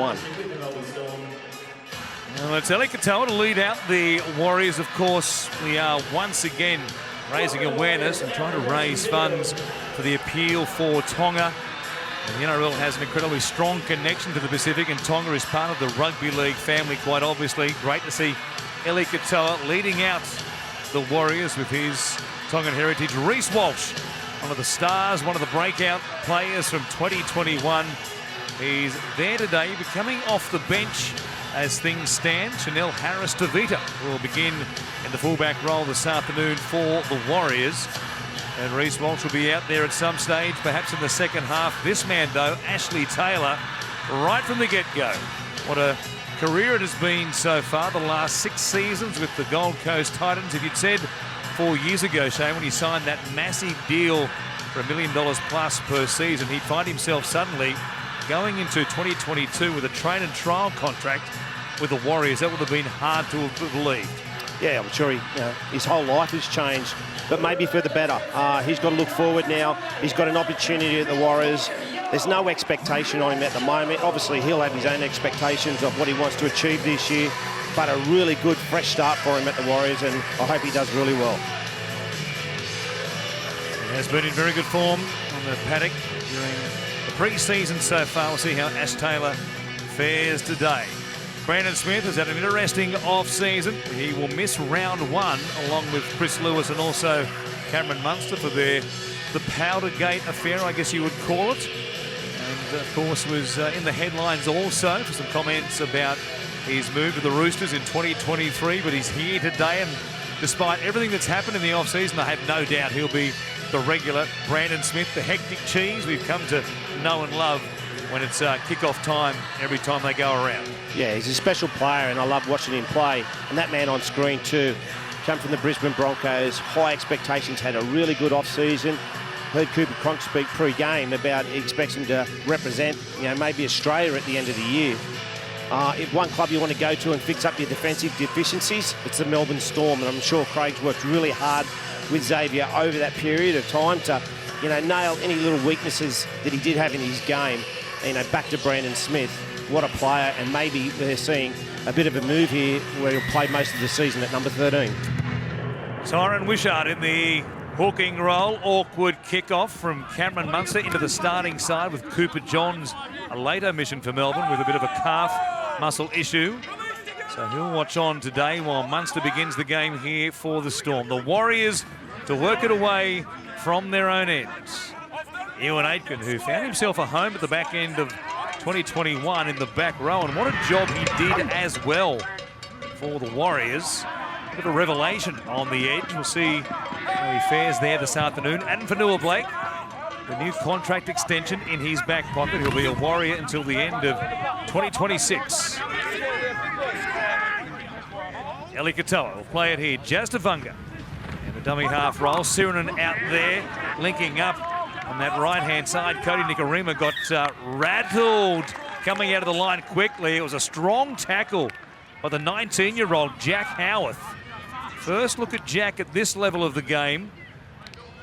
one. Well, it's Eli Katoa to lead out the Warriors. Of course, we are once again raising awareness and trying to raise funds for the appeal for Tonga. And the NRL has an incredibly strong connection to the Pacific, and Tonga is part of the rugby league family, quite obviously. Great to see Eli Katoa leading out the Warriors with his Tongan heritage. Reece Walsh, one of the stars, one of the breakout players from 2021. He's there today, coming off the bench as things stand. Chanel Harris-Tavita will begin in the fullback role this afternoon for the Warriors. And Reece Walsh will be out there at some stage, perhaps in the second half. This man, though, Ashley Taylor, right from the get-go. What a career it has been so far, the last 6 seasons with the Gold Coast Titans. If you'd said 4 years ago, Shane, when he signed that massive deal for $1 million plus per season, he'd find himself suddenly going into 2022 with a train and trial contract with the Warriors. That would have been hard to have believed. Yeah, I'm sure his whole life has changed, but maybe for the better. He's got to look forward now. He's got an opportunity at the Warriors. There's no expectation on him at the moment. Obviously, he'll have his own expectations of what he wants to achieve this year, but a really good, fresh start for him at the Warriors, and I hope he does really well. He has been in very good form on the paddock during the pre-season so far. We'll see how Ash Taylor fares today. Brandon Smith has had an interesting off-season. He will miss round 1 along with Chris Lewis and also Cameron Munster for the Powdergate affair, I guess you would call it. And of course was in the headlines also for some comments about his move to the Roosters in 2023, but he's here today, and despite everything that's happened in the off-season, I have no doubt he'll be the regular Brandon Smith, the hectic cheese we've come to know and love when it's kick-off time every time they go around. Yeah, he's a special player, and I love watching him play. And that man on screen too, come from the Brisbane Broncos, high expectations, had a really good off-season. Heard Cooper Cronk speak pre-game about he expects him to represent, maybe Australia at the end of the year. If one club you want to go to and fix up your defensive deficiencies, it's the Melbourne Storm, and I'm sure Craig's worked really hard with Xavier over that period of time to, nail any little weaknesses that he did have in his game. Back to Brandon Smith. What a player, and maybe they're seeing a bit of a move here where he'll play most of the season at number 13. Tyron Wishart in the hooking role. Awkward kickoff from Cameron Munster into the starting side with Cooper Johns, a late omission for Melbourne with a bit of a calf muscle issue. So he'll watch on today while Munster begins the game here for the Storm. The Warriors to work it away from their own ends. Ewan Aitken, who found himself a home at the back end of 2021 in the back row, and what a job he did as well for the Warriors. A bit of a revelation on the edge. We'll see how he fares there this afternoon. And Fanua Blake, the new contract extension in his back pocket. He'll be a Warrior until the end of 2026. Eli Katoa will play it here. Jazz Tavunga in the dummy half roll. Sirenen out there, linking up on that right-hand side. Cody Nikorima got rattled coming out of the line quickly. It was a strong tackle by the 19-year-old Jack Howarth. First look at Jack at this level of the game.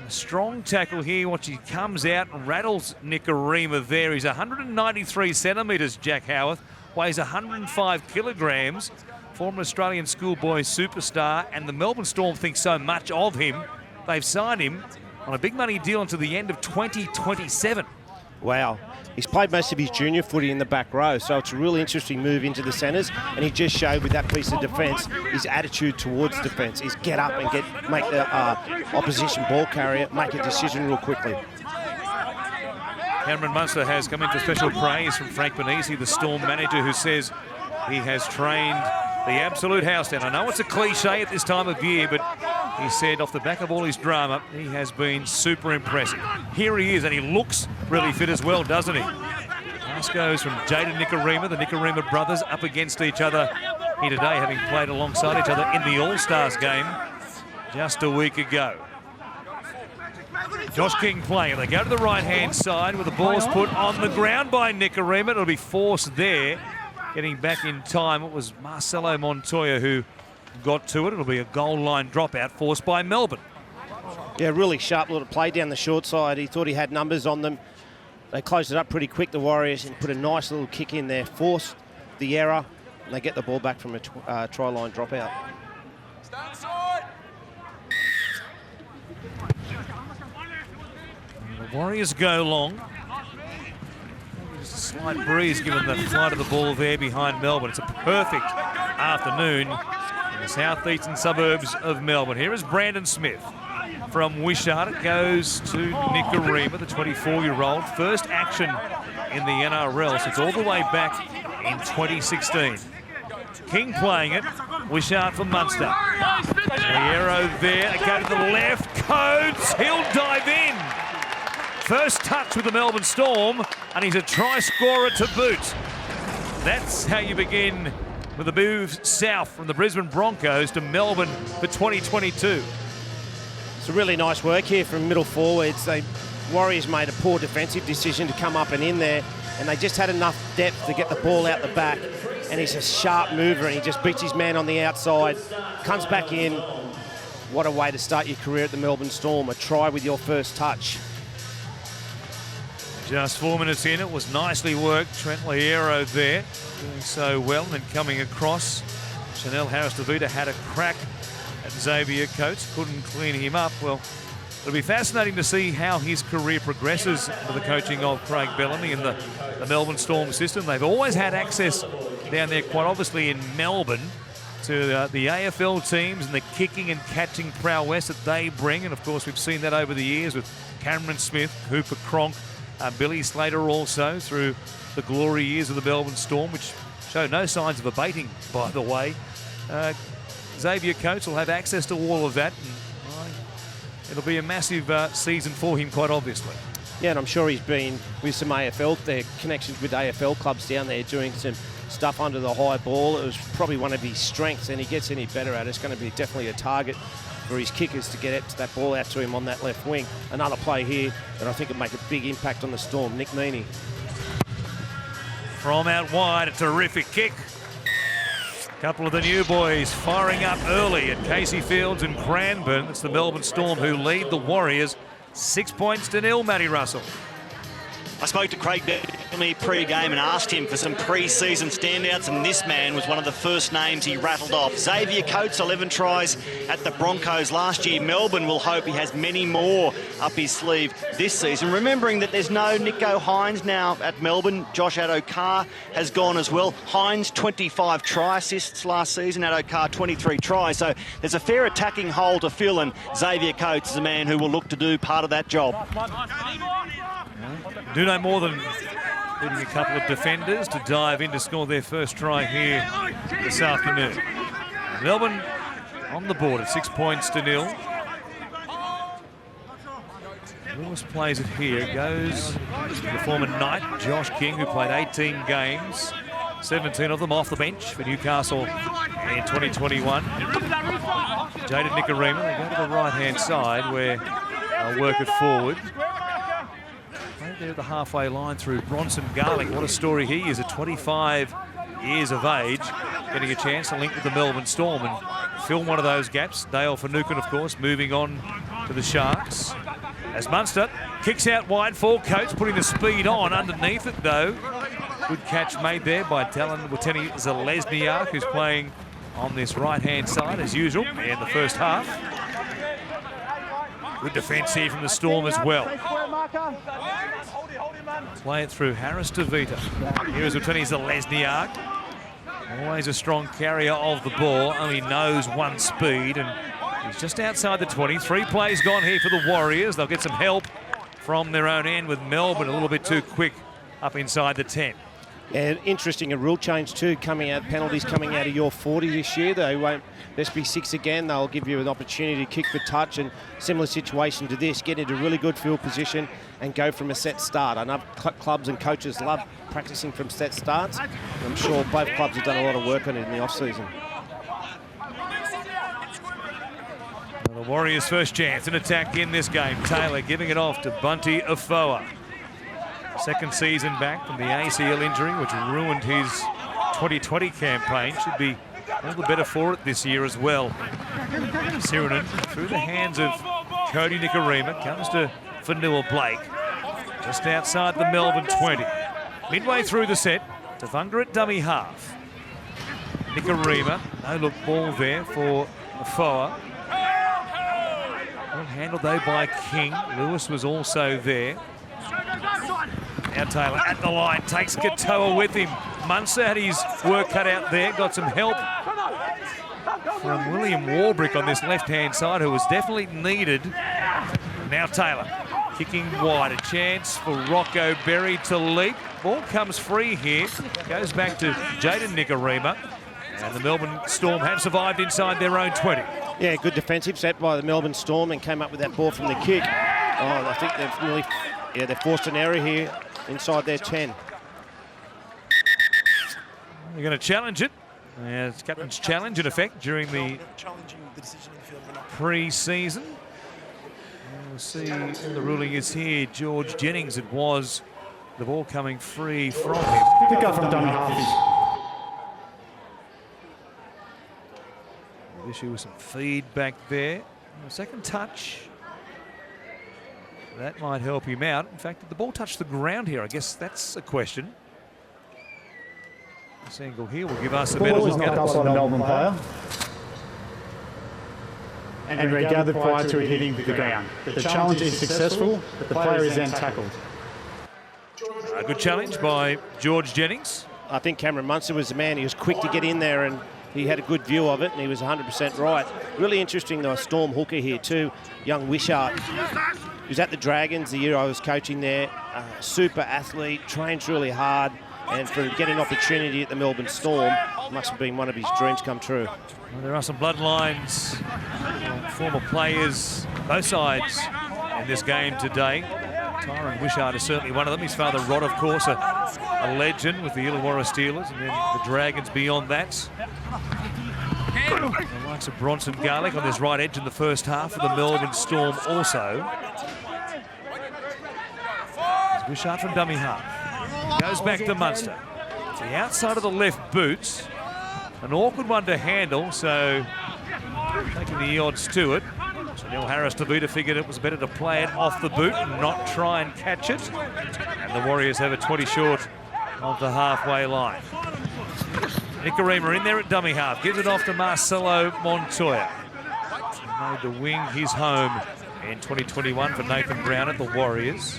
A strong tackle here. Watch, he comes out and rattles Nikorima there. He's 193 centimetres, Jack Howarth. Weighs 105 kilograms. Former Australian schoolboy superstar, and the Melbourne Storm think so much of him. They've signed him on a big money deal until the end of 2027. Wow. He's played most of his junior footy in the back row, so it's a really interesting move into the centres, and he just showed with that piece of defence his attitude towards defence, is get up and make the opposition ball carrier make a decision real quickly. Cameron Munster has come into special praise from Frank Benisi, the Storm manager, who says he has trained the absolute house down. I know it's a cliche at this time of year, but he said off the back of all his drama, he has been super impressive. Here he is, and he looks really fit as well, doesn't he? Pass goes from Jaden Nikorima, the Nikorima brothers, up against each other here today, having played alongside each other in the All-Stars game just a week ago. Josh King playing. They go to the right-hand side with the ball's put on the ground by Nikorima. It'll be forced there. Getting back in time, it was Marcelo Montoya who got to it. It'll be a goal line dropout forced by Melbourne. Yeah, really sharp little play down the short side. He thought he had numbers on them. They closed it up pretty quick, the Warriors, and put a nice little kick in there, forced the error, and they get the ball back from a try line dropout. The Warriors go long. Just a slight breeze given the flight of the ball there behind Melbourne. It's a perfect afternoon in the southeastern suburbs of Melbourne. Here is Brandon Smith from Wishart. It goes to Nicarima, the 24-year-old. First action in the NRL since all the way back in 2016. King playing it. Wishart for Munster. The arrow there. They go to the left. Coates. He'll dive in. First touch with the Melbourne Storm, and he's a try scorer to boot. That's how you begin with a move south from the Brisbane Broncos to Melbourne for 2022. It's a really nice work here from middle forwards. The Warriors made a poor defensive decision to come up and in there, and they just had enough depth to get the ball out the back. And he's a sharp mover, and he just beats his man on the outside, comes back in. What a way to start your career at the Melbourne Storm, a try with your first touch. Just 4 minutes in, it was nicely worked. Trent Loiero there, doing so well, and then coming across. Chanel Harris-Tavita had a crack at Xavier Coates, couldn't clean him up. Well, it'll be fascinating to see how his career progresses under the coaching of Craig Bellamy in the Melbourne Storm system. They've always had access down there, quite obviously in Melbourne, to the AFL teams and the kicking and catching prowess that they bring. And of course, we've seen that over the years with Cameron Smith, Cooper Cronk, Billy Slater also through the glory years of the Melbourne Storm, which show no signs of abating, by the way. Xavier Coates will have access to all of that, and it'll be a massive season for him, quite obviously. Yeah, and I'm sure he's been with some AFL, their connections with AFL clubs down there, doing some stuff under the high ball. It was probably one of his strengths, and he gets any better at it. It's going to be definitely a target for his kickers to get that ball out to him on that left wing. Another play here that I think will make a big impact on the Storm. Nick Meaney. From out wide, a terrific kick. A couple of the new boys firing up early at Casey Fields and Cranbourne. It's the Melbourne Storm who lead the Warriors 6 points to 0, Matty Russell. I spoke to Craig Bellamy pre-game and asked him for some pre-season standouts, and this man was one of the first names he rattled off. Xavier Coates, 11 tries at the Broncos last year. Melbourne will hope he has many more up his sleeve this season. Remembering that there's no Nico Hines now at Melbourne. Josh Addo-Carr has gone as well. Hines, 25 try assists last season. Addo-Carr, 23 tries. So there's a fair attacking hole to fill, and Xavier Coates is a man who will look to do part of that job. Do no more than leading a couple of defenders to dive in to score their first try here this afternoon. Melbourne on the board at 6 points to 0. Lewis plays it here. Goes to the former Knight, Josh King, who played 18 games, 17 of them off the bench for Newcastle in 2021. Jaded Nicarima, they go to the right-hand side where they'll work it forward. There at the halfway line through Bronson Garlick. What a story he is at 25 years of age, getting a chance to link with the Melbourne Storm and fill one of those gaps. Dale Finucane, of course, moving on to the Sharks. As Munster kicks out wide for Coates, putting the speed on underneath it, though. Good catch made there by Talon Wateni Zalesniak, who's playing on this right-hand side, as usual, in the first half. Good defence here from the Storm as well. Play it through Harris-Tavita. Here's Wateni Zalesniak. Always a strong carrier of the ball, only knows one speed, and he's just outside the 20. 3 plays gone here for the Warriors. They'll get some help from their own end with Melbourne a little bit too quick up inside the 10. And interesting, a rule change too, penalties coming out of your 40 this year. They won't best be 6 again. They'll give you an opportunity to kick for touch, and similar situation to this, get into really good field position and go from a set start. I know clubs and coaches love practicing from set starts. I'm sure both clubs have done a lot of work on it in the off-season. Well, the Warriors' first chance, an attack in this game. Taylor giving it off to Bunty Afoa. Second season back from the ACL injury, which ruined his 2020 campaign. Should be all the better for it this year as well. Sirenen through the hands of Cody Nicarima. Comes to Fanua Blake. just outside the Melbourne 20. Midway through the set, Tavunga at dummy half. Nicarima, no look ball there for Afoa. Well handled though by King. Lewis was also there. Now Taylor at the line, takes Katoa with him. Munster had his work cut out there, got some help from William Warbrick on this left-hand side, who was definitely needed. Now Taylor kicking wide, a chance for Rocco Berry to leap. Ball comes free here, goes back to Jaden Nicarima, and the Melbourne Storm have survived inside their own 20. Yeah, good defensive set by the Melbourne Storm and came up with that ball from the kick. Oh, I think they've really, they've forced an error here inside their 10. They're going to challenge it. It's captain's challenge in effect during the pre-season. We'll see the ruling is here. George Jennings, it was. The ball coming free from him. Pick up from dummy half. Issue with some feedback there. Second touch. That might help him out. In fact, did the ball touch the ground here? I guess that's a question. This angle here will give us a better look at it. Outside a Melbourne player. And regathered prior to it hitting the ground. The challenge is successful, but the player is then tackled. A good challenge by George Jennings. I think Cameron Munster was the man. He was quick to get in there and he had a good view of it and he was 100% right. Really interesting, though, Storm hooker here too, young Wishart. He was at the Dragons the year I was coaching there. Super athlete, trains really hard, and for getting an opportunity at the Melbourne Storm must have been one of his dreams come true. Well, there are some bloodlines, former players, both sides in this game today. Tyron Wishart is certainly one of them. His father Rod, of course, a legend with the Illawarra Steelers, and then the Dragons beyond that. The likes of Bronson Garlick on this right edge in the first half of the Melbourne Storm also. Wishart from dummy half. Goes back to Munster. To the outside of the left boot. An awkward one to handle, so taking the odds to it. So Neil Harris-Tavita figured it was better to play it off the boot and not try and catch it. And the Warriors have a 20 short of the halfway line. Nicarima in there at dummy half. Gives it off to Marcelo Montoya. He made the wing his home in 2021 for Nathan Brown at the Warriors.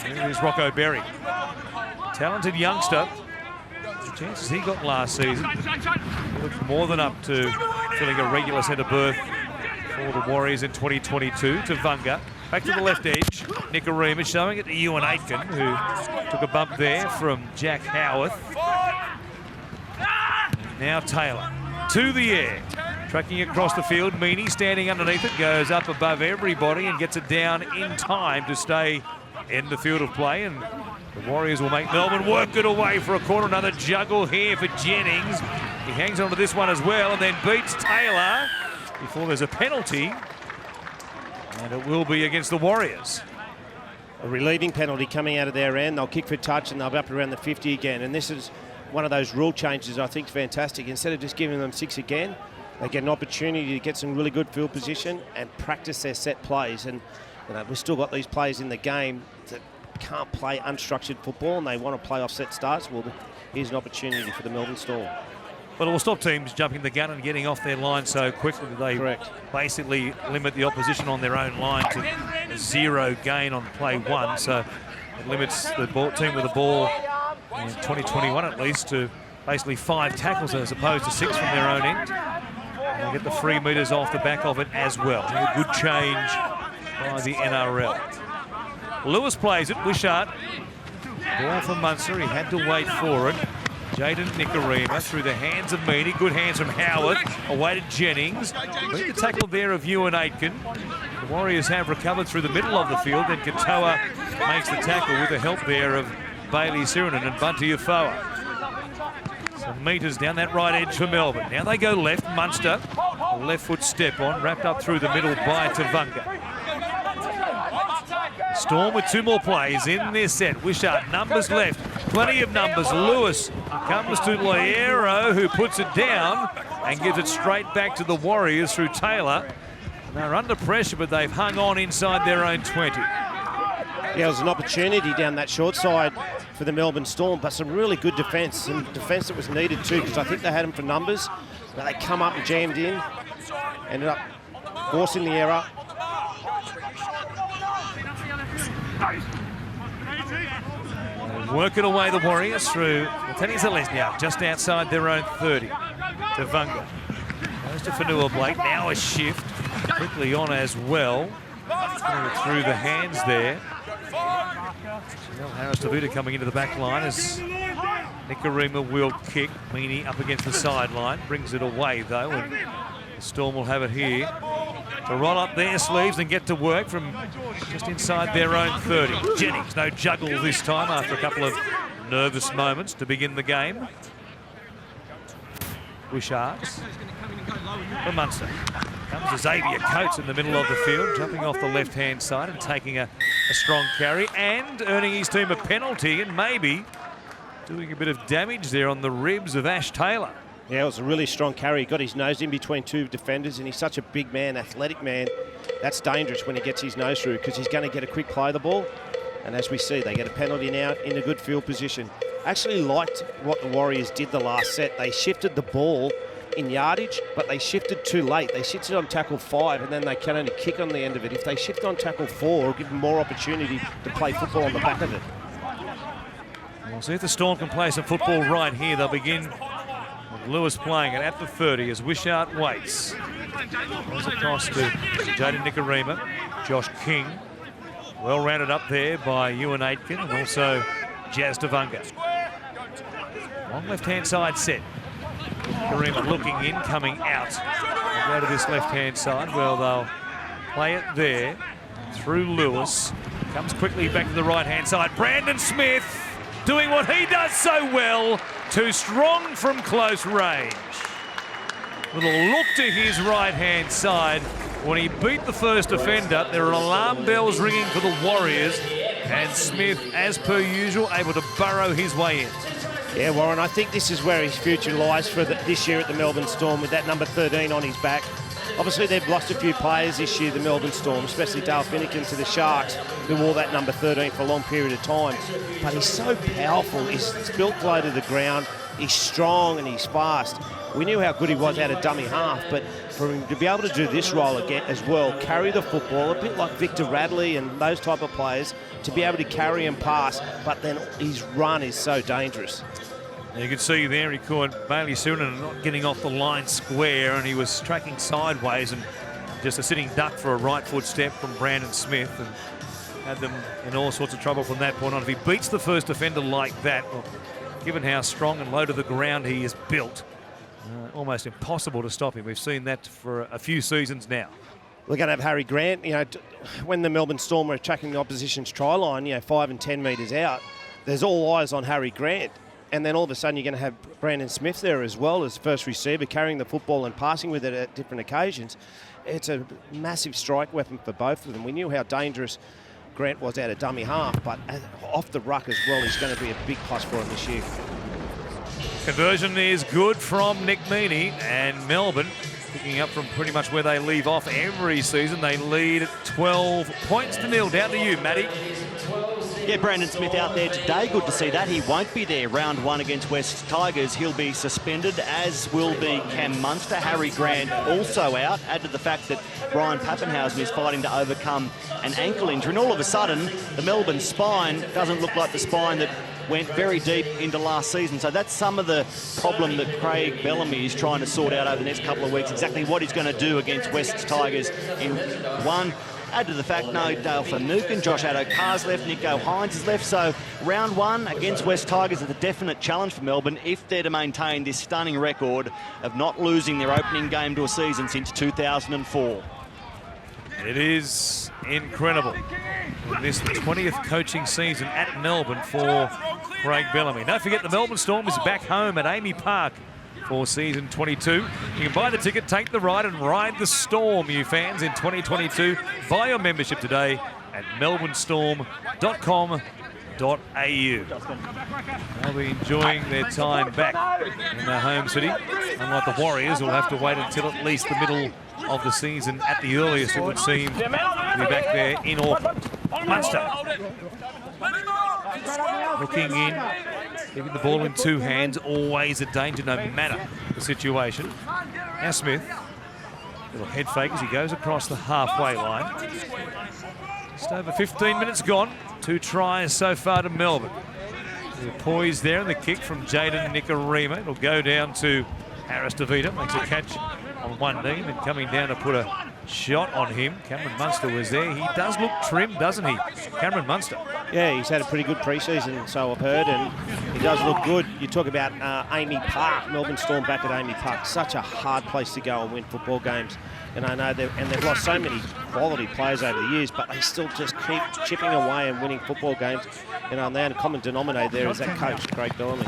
Here's Rocco Berry. Talented youngster. The chances he got last season. He looked more than up to filling a regular centre berth for the Warriors in 2022. Tavunga back to the left edge. Nicarima showing it to Ewan Aitken, who took a bump there from Jack Howarth. Now Taylor to the air. Tracking across the field. Meaney standing underneath it. Goes up above everybody and gets it down in time to stay in the field of play. And the Warriors will make Melbourne work it away for a corner. Another juggle here for Jennings. He hangs on to this one as well and then beats Taylor before there's a penalty. And it will be against the Warriors. A relieving penalty coming out of their end. They'll kick for touch and they'll be up around the 50 again. And this is one of those rule changes I think is fantastic. Instead of just giving them 6 again, they get an opportunity to get some really good field position and practice their set plays. And you know, we've still got these players in the game that can't play unstructured football and they want to play offset starts. Well, here's an opportunity for the Melbourne Storm. Well, it will stop teams jumping the gun and getting off their line so quickly that they basically limit the opposition on their own line to 0 gain on play 1. So it limits the team with the ball in 2021 at least to basically 5 tackles as opposed to 6 from their own end. And they get the free metres off the back of it as well. A good change by the NRL. Lewis plays it. Wishart. Ball from Munster. He had to wait for it. Jaden Nicarima through the hands of Meaney. Good hands from Howard. Away to Jennings. Beat the tackle there of Ewan Aitken. The Warriors have recovered through the middle of the field. Then Katoa makes the tackle with the help there of Bailey Sirinen and Bunty Afoa. Some metres down that right edge for Melbourne. Now they go left. Munster. A left foot step on. Wrapped up through the middle by Tavunga. Storm with 2 more plays in their set. Wishart, numbers left. Plenty of numbers. Lewis comes to Loiero, who puts it down and gives it straight back to the Warriors through Taylor. And they're under pressure, but they've hung on inside their own 20. Yeah, it was an opportunity down that short side for the Melbourne Storm, but some really good defence, and defence that was needed too, because I think they had them for numbers, but they come up and jammed in, ended up forcing the error. Working away the Warriors through Teddy Zalesniak, just outside their own 30. To Vunga. Goes to Fanua Blake, now a shift. Quickly on as well. Through the hands there. Chanel Harris-Tavuta coming into the back line as Nikarima will kick. Meany up against the sideline. Brings it away though, and the Storm will have it here to roll up their sleeves and get to work from just inside their own 30. Jennings, no juggle this time after a couple of nervous moments to begin the game. Wishards for Munster. Comes to Xavier Coates in the middle of the field, jumping off the left-hand side and taking a strong carry and earning his team a penalty and maybe doing a bit of damage there on the ribs of Ash Taylor. Yeah, it was a really strong carry. He got his nose in between two defenders, and he's such a big man, athletic man. That's dangerous when he gets his nose through, because he's going to get a quick play of the ball. And as we see, they get a penalty now in a good field position. Actually liked what the Warriors did the last set. They shifted the ball in yardage, but they shifted too late. They shifted on tackle 5, and then they can only kick on the end of it. If they shift on tackle 4, it'll give them more opportunity to play football on the back of it. We'll see if the Storm can play some football right here. They'll begin with Lewis playing it at the 30 as Wishart waits. Goes across to Jaden Nikarima, Josh King. Well rounded up there by Ewan Aitken and also Jazz Tavunga. Long left-hand side set. Nikarima looking in, coming out. They'll go to this left-hand side. Well, they'll play it there through Lewis. Comes quickly back to the right-hand side. Brandon Smith doing what he does so well. Too strong from close range. Little look to his right-hand side. When he beat the first defender, there are alarm bells ringing for the Warriors, and Smith, as per usual, able to burrow his way in. Yeah, Warren, I think this is where his future lies for this year at the Melbourne Storm, with that number 13 on his back. Obviously, they've lost a few players this year, the Melbourne Storm, especially Dale Finucane to the Sharks, who wore that number 13 for a long period of time. But he's so powerful. He's built low to the ground. He's strong and he's fast. We knew how good he was out of dummy half, but for him to be able to do this role again as well, carry the football, a bit like Victor Radley and those type of players, to be able to carry and pass, but then his run is so dangerous. You can see there he caught Bailey Soonen not getting off the line square, and he was tracking sideways, and just a sitting duck for a right foot step from Brandon Smith, and had them in all sorts of trouble from that point on. If he beats the first defender like that, well, given how strong and low to the ground he is built, almost impossible to stop him. We've seen that for a few seasons now. We're going to have Harry Grant. You know, when the Melbourne Storm are attacking the opposition's try line, 5 and 10 metres out, there's all eyes on Harry Grant. And then all of a sudden you're going to have Brandon Smith there as well as first receiver, carrying the football and passing with it at different occasions. It's a massive strike weapon for both of them. We knew how dangerous Grant was out of dummy half, but off the ruck as well, he's going to be a big plus for him this year. Conversion is good from Nick Meany, and Melbourne picking up from pretty much where they leave off every season. They lead 12 points to nil. Down to you, Matty. Yeah, Brandon Smith out there today. Good to see that. He won't be there round 1 against West Tigers. He'll be suspended, as will be Cam Munster. Harry Grant also out. Add to the fact that Brian Pappenhausen is fighting to overcome an ankle injury. And all of a sudden, the Melbourne spine doesn't look like the spine that went very deep into last season. So that's some of the problem that Craig Bellamy is trying to sort out over the next couple of weeks, exactly what he's going to do against West Tigers in 1. Add to the fact, no Dale Finucane, Josh Addo-Carr's left, Nico Hines is left. So round 1 against West Tigers is a definite challenge for Melbourne if they're to maintain this stunning record of not losing their opening game to a season since 2004. It is incredible. This 20th coaching season at Melbourne for Craig Bellamy. Don't forget the Melbourne Storm is back home at Amy Park for season 22. You can buy the ticket, take the ride and ride the Storm, you fans, in 2022. Buy your membership today at melbournestorm.com.au. They'll be enjoying their time back in their home city. Unlike the Warriors, who'll have to wait until at least the middle of the season at the earliest, it would seem, to be back there in Auckland. Munster. Looking in, keeping the ball in two hands, always a danger no matter the situation. Now Smith, little head fake as he goes across the halfway line. Just over 15 minutes gone. 2 tries so far to Melbourne. They're poised there, and the kick from Jaden Nikarima. It'll go down to Harris DeVita, makes a catch on one knee, and then coming down to put a shot on him. Cameron Munster was there. He does look trim, doesn't he? Cameron Munster. Yeah, he's had a pretty good pre-season, so I've heard, and he does look good. You talk about Amy Park, Melbourne Storm back at Amy Park. Such a hard place to go and win football games. And I know they've lost so many quality players over the years, but they still just keep chipping away and winning football games. You know, and the common denominator there is that coach, Craig Bellamy.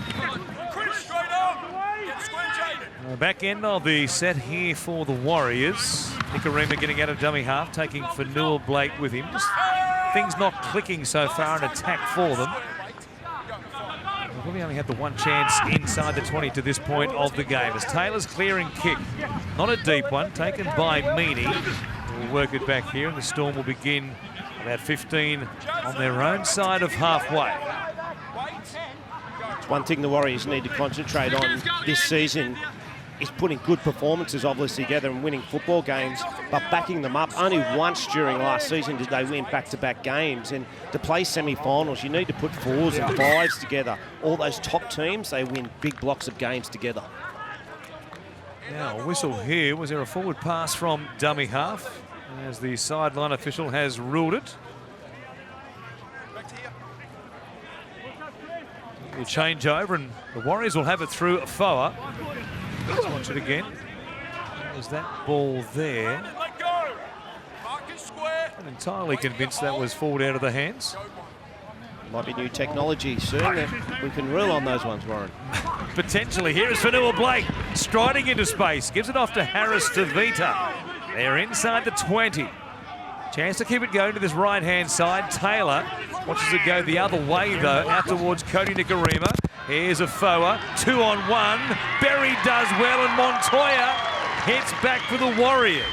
Back end of the set here for the Warriors. Nikarima getting out of dummy half, taking Fanua Blake with him. Just things not clicking so far in attack for them. They've really only had the one chance inside the 20 to this point of the game. As Taylor's clearing kick, not a deep one, taken by Meany. We'll work it back here, and the Storm will begin about 15 on their own side of halfway. It's one thing the Warriors need to concentrate on this season is putting good performances obviously together and winning football games, but backing them up. Only once during last season did they win back-to-back games, and to play semi-finals you need to put 4s and 5s together. All those top teams, they win big blocks of games together. Now a whistle here. Was there a forward pass from dummy half, as the sideline official has ruled it? We'll change over, and the Warriors will have it through Foa. Let's watch it again. Was that ball there? I'm entirely convinced that was forward out of the hands. Might be new technology soon. We can rule on those ones, Warren. Potentially. Here is Fanua Blake striding into space. Gives it off to Harris DeVita. They're inside the 20. Chance to keep it going to this right-hand side. Taylor watches it go the other way, though, out towards Cody Nikarima. Here's a Foa, 2-on-1. Berry does well, and Montoya hits back for the Warriors.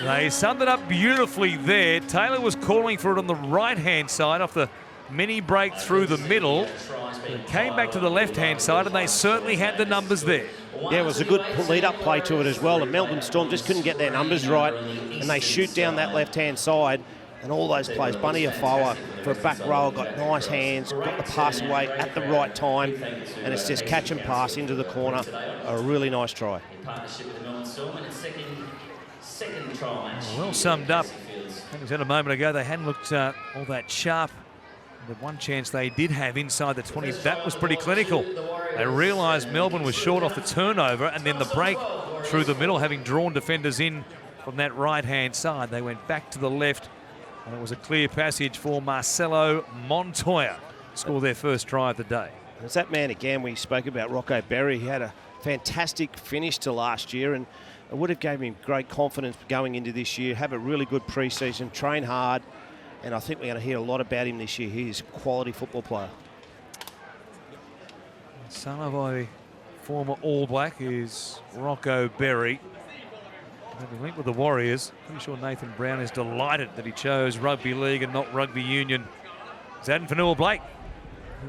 They summed it up beautifully there. Taylor was calling for it on the right-hand side off the mini break through the middle. It came back to the left-hand side, and they certainly had the numbers there. Yeah, it was a good lead-up play to it as well. The Melbourne Storm just couldn't get their numbers right, and they shoot down that left-hand side. And all those plays, Bunny Afoa for a back row, got nice hands, got the pass away at the right time, and it's just catch and pass into the corner. A really nice try. Well summed up. As I said a moment ago, they hadn't looked all that sharp. The one chance they did have inside the 20, that was pretty clinical. They realised Melbourne was short off the turnover, and then the break through the middle, having drawn defenders in from that right-hand side. They went back to the left, and it was a clear passage for Marcelo Montoya to score their first try of the day. It's that man again we spoke about, Rocco Berry. He had a fantastic finish to last year, and it would have gave him great confidence going into this year. Have a really good pre-season, train hard, and I think we're going to hear a lot about him this year. He's a quality football player. Son of a former All Black is Rocco Berry. Having linked with the Warriors, pretty sure Nathan Brown is delighted that he chose rugby league and not rugby union. Zaden Fanua Blake,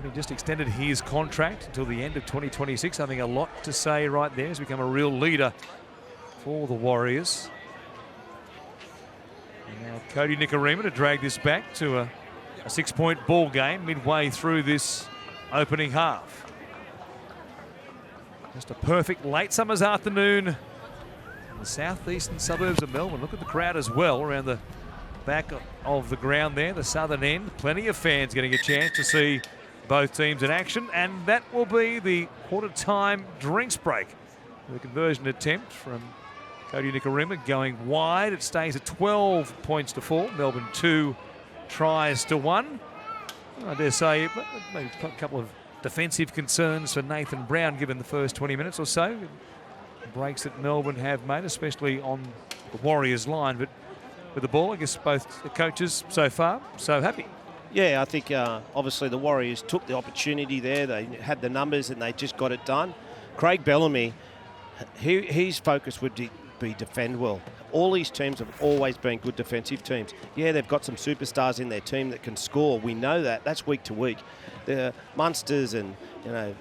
he just extended his contract until the end of 2026, having a lot to say right there. He's become a real leader for the Warriors. And now Cody Nikarima to drag this back to a 6-point ball game midway through this opening half. Just a perfect late summer's afternoon in the southeastern suburbs of Melbourne. Look at the crowd as well around the back of the ground there, the southern end. Plenty of fans getting a chance to see both teams in action, and that will be the quarter-time drinks break. The conversion attempt from Cody Nikarima going wide. It stays at 12 points to 4. Melbourne 2 tries to 1. I dare say maybe a couple of defensive concerns for Nathan Brown given the first 20 minutes or so. Breaks that Melbourne have made, especially on the Warriors line, but with the ball, I guess both the coaches so far so happy. Yeah, I think obviously the Warriors took the opportunity there. They had the numbers and they just got it done. Craig Bellamy, his focus would be defend well All these teams have always been good defensive teams. Yeah, they've got some superstars in their team that can score. We know that. That's week to week. The Munsters and, you know,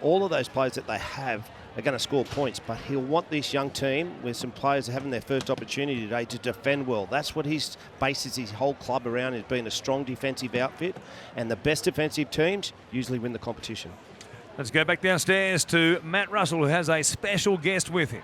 all of those players that they have are going to score points, but he'll want this young team with some players having their first opportunity today to defend well. That's what he bases his whole club around, is being a strong defensive outfit, and the best defensive teams usually win the competition. Let's go back downstairs to Matt Russell, who has a special guest with him.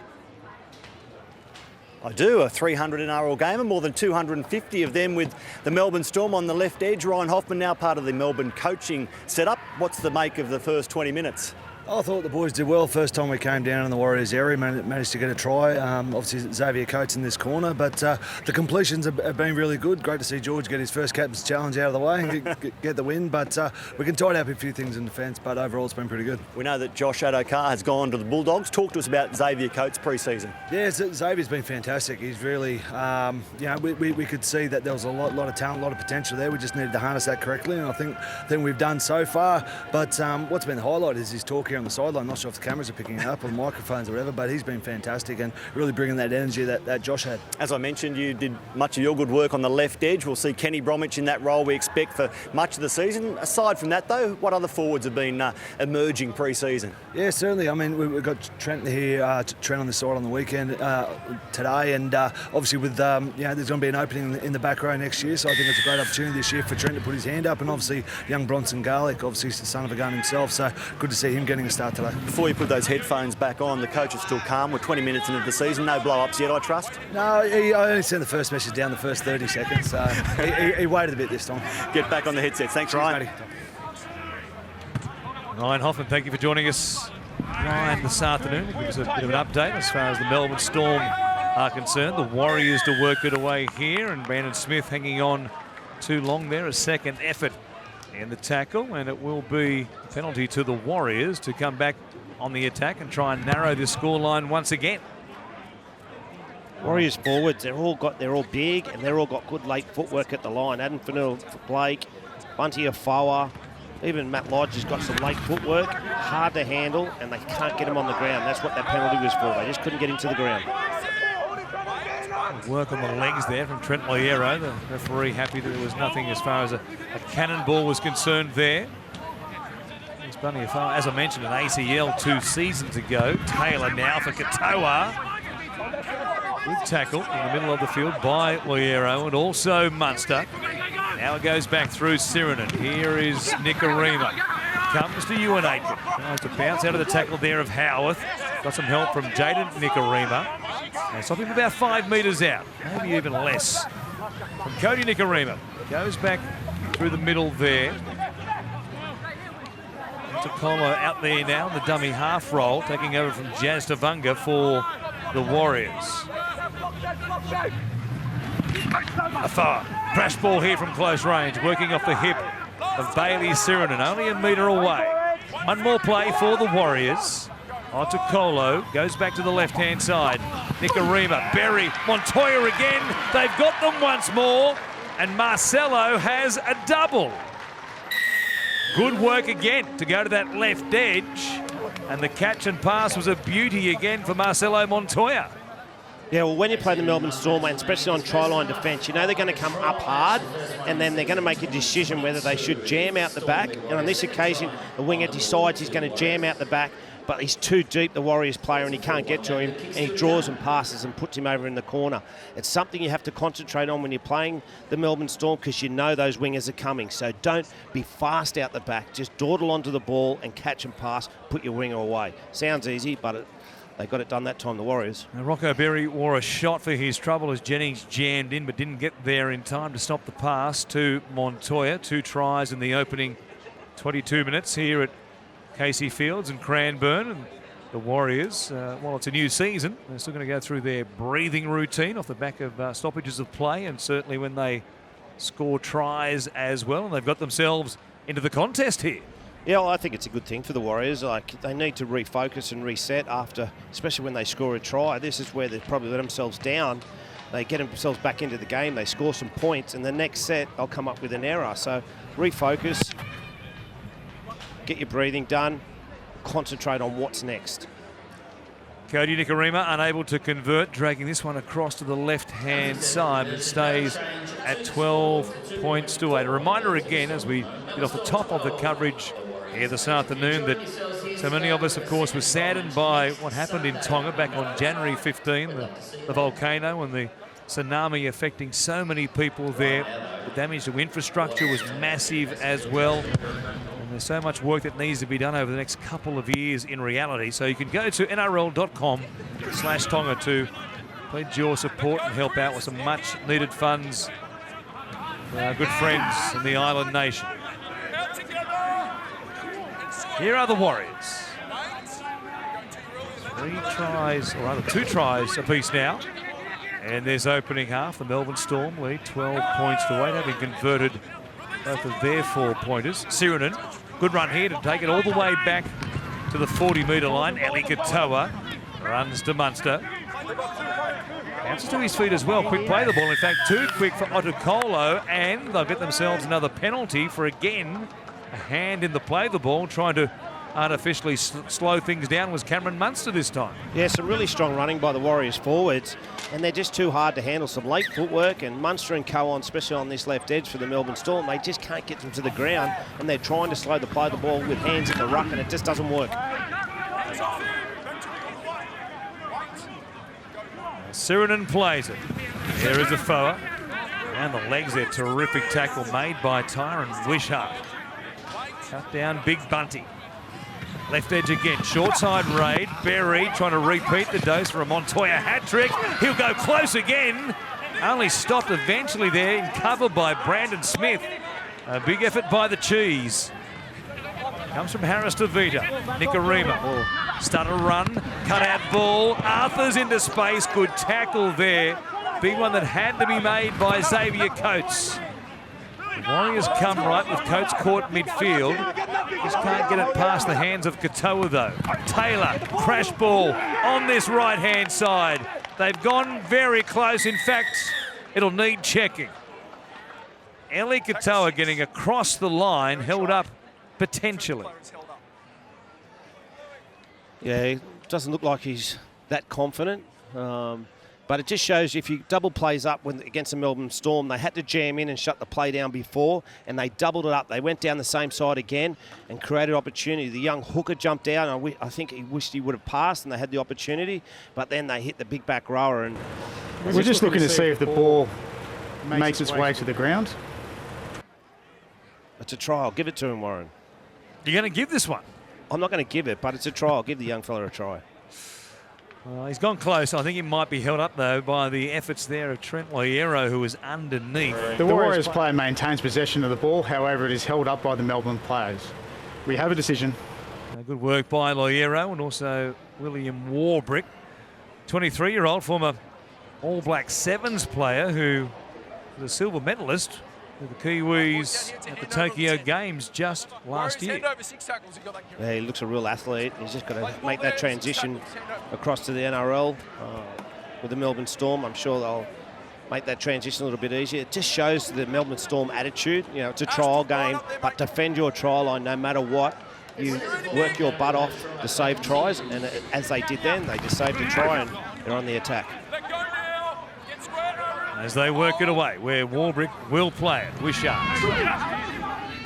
I do, a 300 NRL gamer, more than 250 of them with the Melbourne Storm on the left edge. Ryan Hoffman, now part of the Melbourne coaching setup. What's the make of the first 20 minutes? I thought the boys did well. First time we came down in the Warriors area, managed to get a try. Obviously Xavier Coates in this corner, but the completions have been really good. Great to see George get his first captain's challenge out of the way and get the win. But we can tidy up a few things in defence, but overall it's been pretty good. We know that Josh Adokar has gone to the Bulldogs. Talk to us about Xavier Coates pre-season. Yeah, Xavier's been fantastic. He's really, you know, we could see that there was a lot of talent, a lot of potential there. We just needed to harness that correctly, and I think we've done so far. But what's been the highlight is his talk here on the sideline. I'm not sure if the cameras are picking it up or the microphones or whatever, but he's been fantastic and really bringing that energy that Josh had. As I mentioned, you did much of your good work on the left edge. We'll see Kenny Bromwich in that role we expect for much of the season. Aside from that, though, what other forwards have been emerging pre-season? Yeah, certainly. I mean, we've got Trent here, Trent on the side on the weekend today, and obviously with, you know, there's going to be an opening in the back row next year, so I think it's a great opportunity this year for Trent to put his hand up, and obviously young Bronson Garlick, obviously he's the son of a gun himself, so good to see him getting a start today. Before you put those headphones back on, the coach is still calm. We're 20 minutes into the season. No blow-ups yet, I trust? No, I only sent the first message down the first 30 seconds, so he waited a bit this time. Get back on the headset. Thanks, Ryan. Ryan Hoffman, thank you for joining us, Ryan, this afternoon. Give us a bit of an update as far as the Melbourne Storm are concerned. The Warriors to work it away here, and Brandon Smith hanging on too long there. A second effort in the tackle, and it will be a penalty to the Warriors to come back on the attack and try and narrow the scoreline once again. Warriors forwards, they're all big, and they're all got good late footwork at the line. Adam Fanil, Blake, Bunty Afoa, even Matt Lodge has got some late footwork, hard to handle, and they can't get him on the ground. That's what that penalty was for. They just couldn't get him to the ground. Work on the legs there from Trent Loiero. The referee happy that there was nothing as far as a cannonball was concerned there. It's Bunty Afoa, as I mentioned, an ACL 2 seasons ago. Taylor now for Katoa. Good tackle in the middle of the field by Loiero and also Munster. Now it goes back through Sirinen. Here is Nicarima. Comes to Ewan Aitken. Tries to bounce out of the tackle there of Howarth. Got some help from Jaden Nicarima. And stopping about 5 metres out, maybe even less. From Cody Nicarima. Goes back through the middle there. Takolo out there now in the dummy half roll, taking over from Jazz Tavunga for the Warriors. Afoa, crash ball here from close range, working off the hip of Bailey Sirinen, only a metre away. One more play for the Warriors. Otukolo goes back to the left-hand side. Nicarima, Berry, Montoya again. They've got them once more, and Marcelo has a double. Good work again to go to that left edge, and the catch and pass was a beauty again for Marcelo Montoya. Yeah, well, when you play the Melbourne Storm, and especially on try-line defence, you know they're going to come up hard, and then they're going to make a decision whether they should jam out the back. And on this occasion, the winger decides he's going to jam out the back, but he's too deep, the Warriors player, and he can't get to him, and he draws and passes and puts him over in the corner. It's something you have to concentrate on when you're playing the Melbourne Storm, because you know those wingers are coming. So don't be fast out the back. Just dawdle onto the ball and catch and pass, put your winger away. Sounds easy, but they got it done that time, the Warriors. Now, Rocco Berry wore a shot for his trouble as Jennings jammed in, but didn't get there in time to stop the pass to Montoya. 2 tries in the opening 22 minutes here at Casey Fields and Cranbourne. And the Warriors, while it's a new season, they're still going to go through their breathing routine off the back of stoppages of play, and certainly when they score tries as well. And they've got themselves into the contest here. Yeah, well, I think it's a good thing for the Warriors. Like, they need to refocus and reset after, especially when they score a try. This is where they probably let themselves down. They get themselves back into the game, they score some points, and the next set they'll come up with an error. So refocus, get your breathing done, concentrate on what's next. Cody Nikorima unable to convert, dragging this one across to the left-hand side, but stays at 12 points to 8. A reminder again, as we get off the top of the coverage here this afternoon, that so many of us, of course, were saddened by what happened in Tonga back on January 15, the volcano and the tsunami affecting so many people there. The damage to infrastructure was massive as well. And there's so much work that needs to be done over the next couple of years in reality. So you can go to nrl.com/Tonga to pledge your support and help out with some much needed funds for our good friends in the island nation. Here are the Warriors. 3 tries, or rather 2 tries apiece now. And this opening half, the Melbourne Storm lead 12 points to 8, having converted both of their 4-pointers. Sirinen, good run here to take it all the way back to the 40-metre line. Eli Katoa runs to Munster. Bounces to his feet as well. Quick play the ball. In fact, too quick for Otukolo, and they'll get themselves another penalty for, again, a hand in the play the ball, trying to artificially slow things down was Cameron Munster this time. Yeah, some really strong running by the Warriors forwards, and they're just too hard to handle. Some late footwork, and Munster and Cowan, especially on this left edge for the Melbourne Storm, they just can't get them to the ground, and they're trying to slow the play the ball with hands in the ruck, and it just doesn't work. Sirinen plays it. There is a Foa. Down the legs there, terrific tackle made by Tyron Wishart. Cut down Big Bunty. Left edge again, short side raid. Berry trying to repeat the dose for a Montoya hat-trick. He'll go close again. Only stopped eventually there in cover by Brandon Smith. A big effort by the Cheese. Comes from Harris to Vita. Nikorima will start a run. Cut out ball. Arthur's into space. Good tackle there. Big one that had to be made by Xavier Coates. The Warriors come right with Coates caught midfield. Just can't get it past the hands of Katoa though. Taylor, crash ball on this right-hand side. They've gone very close. In fact, it'll need checking. Eli Katoa getting across the line, held up potentially. Yeah, it doesn't look like he's that confident. But it just shows if you double plays up against the Melbourne Storm, they had to jam in and shut the play down before, and they doubled it up. They went down the same side again and created opportunity. The young hooker jumped out, and I think he wished he would have passed, and they had the opportunity, but then they hit the big back rower. And we're just looking to see if the ball makes its way to the ground. It's a trial. Give it to him, Warren. You're going to give this one? I'm not going to give it, but it's a trial. Give the young fella a try. Well, he's gone close. I think he might be held up, though, by the efforts there of Trent Loiero, who was underneath. The Warriors player maintains possession of the ball. However, it is held up by the Melbourne players. We have a decision. Good work by Loiero and also William Warbrick. 23-year-old former All Black Sevens player who was a silver medalist with the Kiwis at the Tokyo Games just last year. Yeah, he looks a real athlete. He's just got to make that transition across to the NRL with the Melbourne Storm. I'm sure they'll make that transition a little bit easier. It just shows the Melbourne Storm attitude. You know, it's a trial game, but defend your trial line no matter what. You work your butt off to save tries, and as they did then, they just saved a try and they're on the attack. As they work it away, where Warbrick will play it. Wishart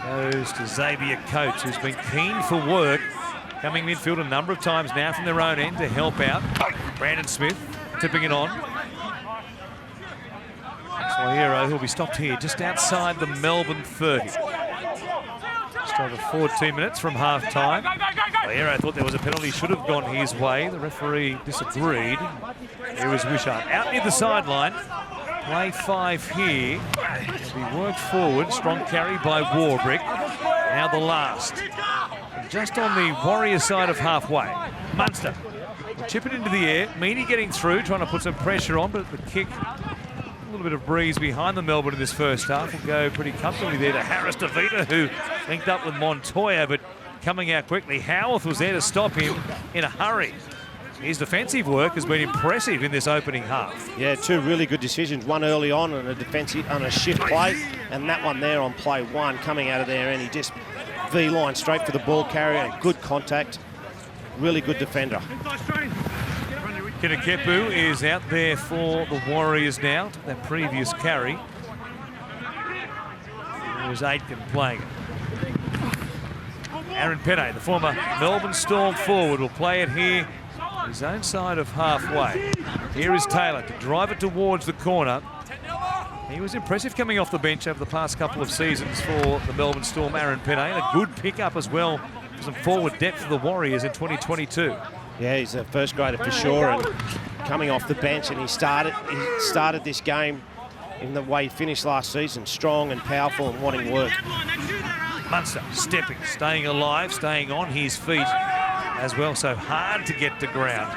goes to Xavier Coates, who's been keen for work, coming midfield a number of times now from their own end to help out. Brandon Smith tipping it on. Loiero, who'll be stopped here just outside the Melbourne 30. Just over 14 minutes from half-time. Loiero thought there was a penalty, should have gone his way. The referee disagreed. Here was Wishart out near the sideline. Play 5 here. It'll be worked forward. Strong carry by Warbrick. Now the last. And just on the Warrior side of halfway. Munster will chip it into the air. Meany getting through, trying to put some pressure on, but the kick, a little bit of breeze behind the Melbourne in this first half. Will go pretty comfortably there to Harris DeVita, who linked up with Montoya, but coming out quickly. Howarth was there to stop him in a hurry. His defensive work has been impressive in this opening half. Yeah, 2 really good decisions. One early on a defensive on a shift play, and that one there on play 1 coming out of there, and he just V-line straight for the ball carrier and good contact. Really good defender. Kinakepu is out there for the Warriors now. That previous carry. There was Aitken playing it. Aaron Penne, the former Melbourne Storm forward, will play it here, his own side of halfway. Here is Taylor to drive it towards the corner. He was impressive coming off the bench over the past couple of seasons for the Melbourne Storm, Aaron Penne. A good pickup as well for some forward depth for the Warriors in 2022. Yeah, he's a first grader for sure, and coming off the bench, and he started this game in the way he finished last season, strong and powerful and wanting work. Munster stepping, staying alive, staying on his feet as well, so hard to get to ground.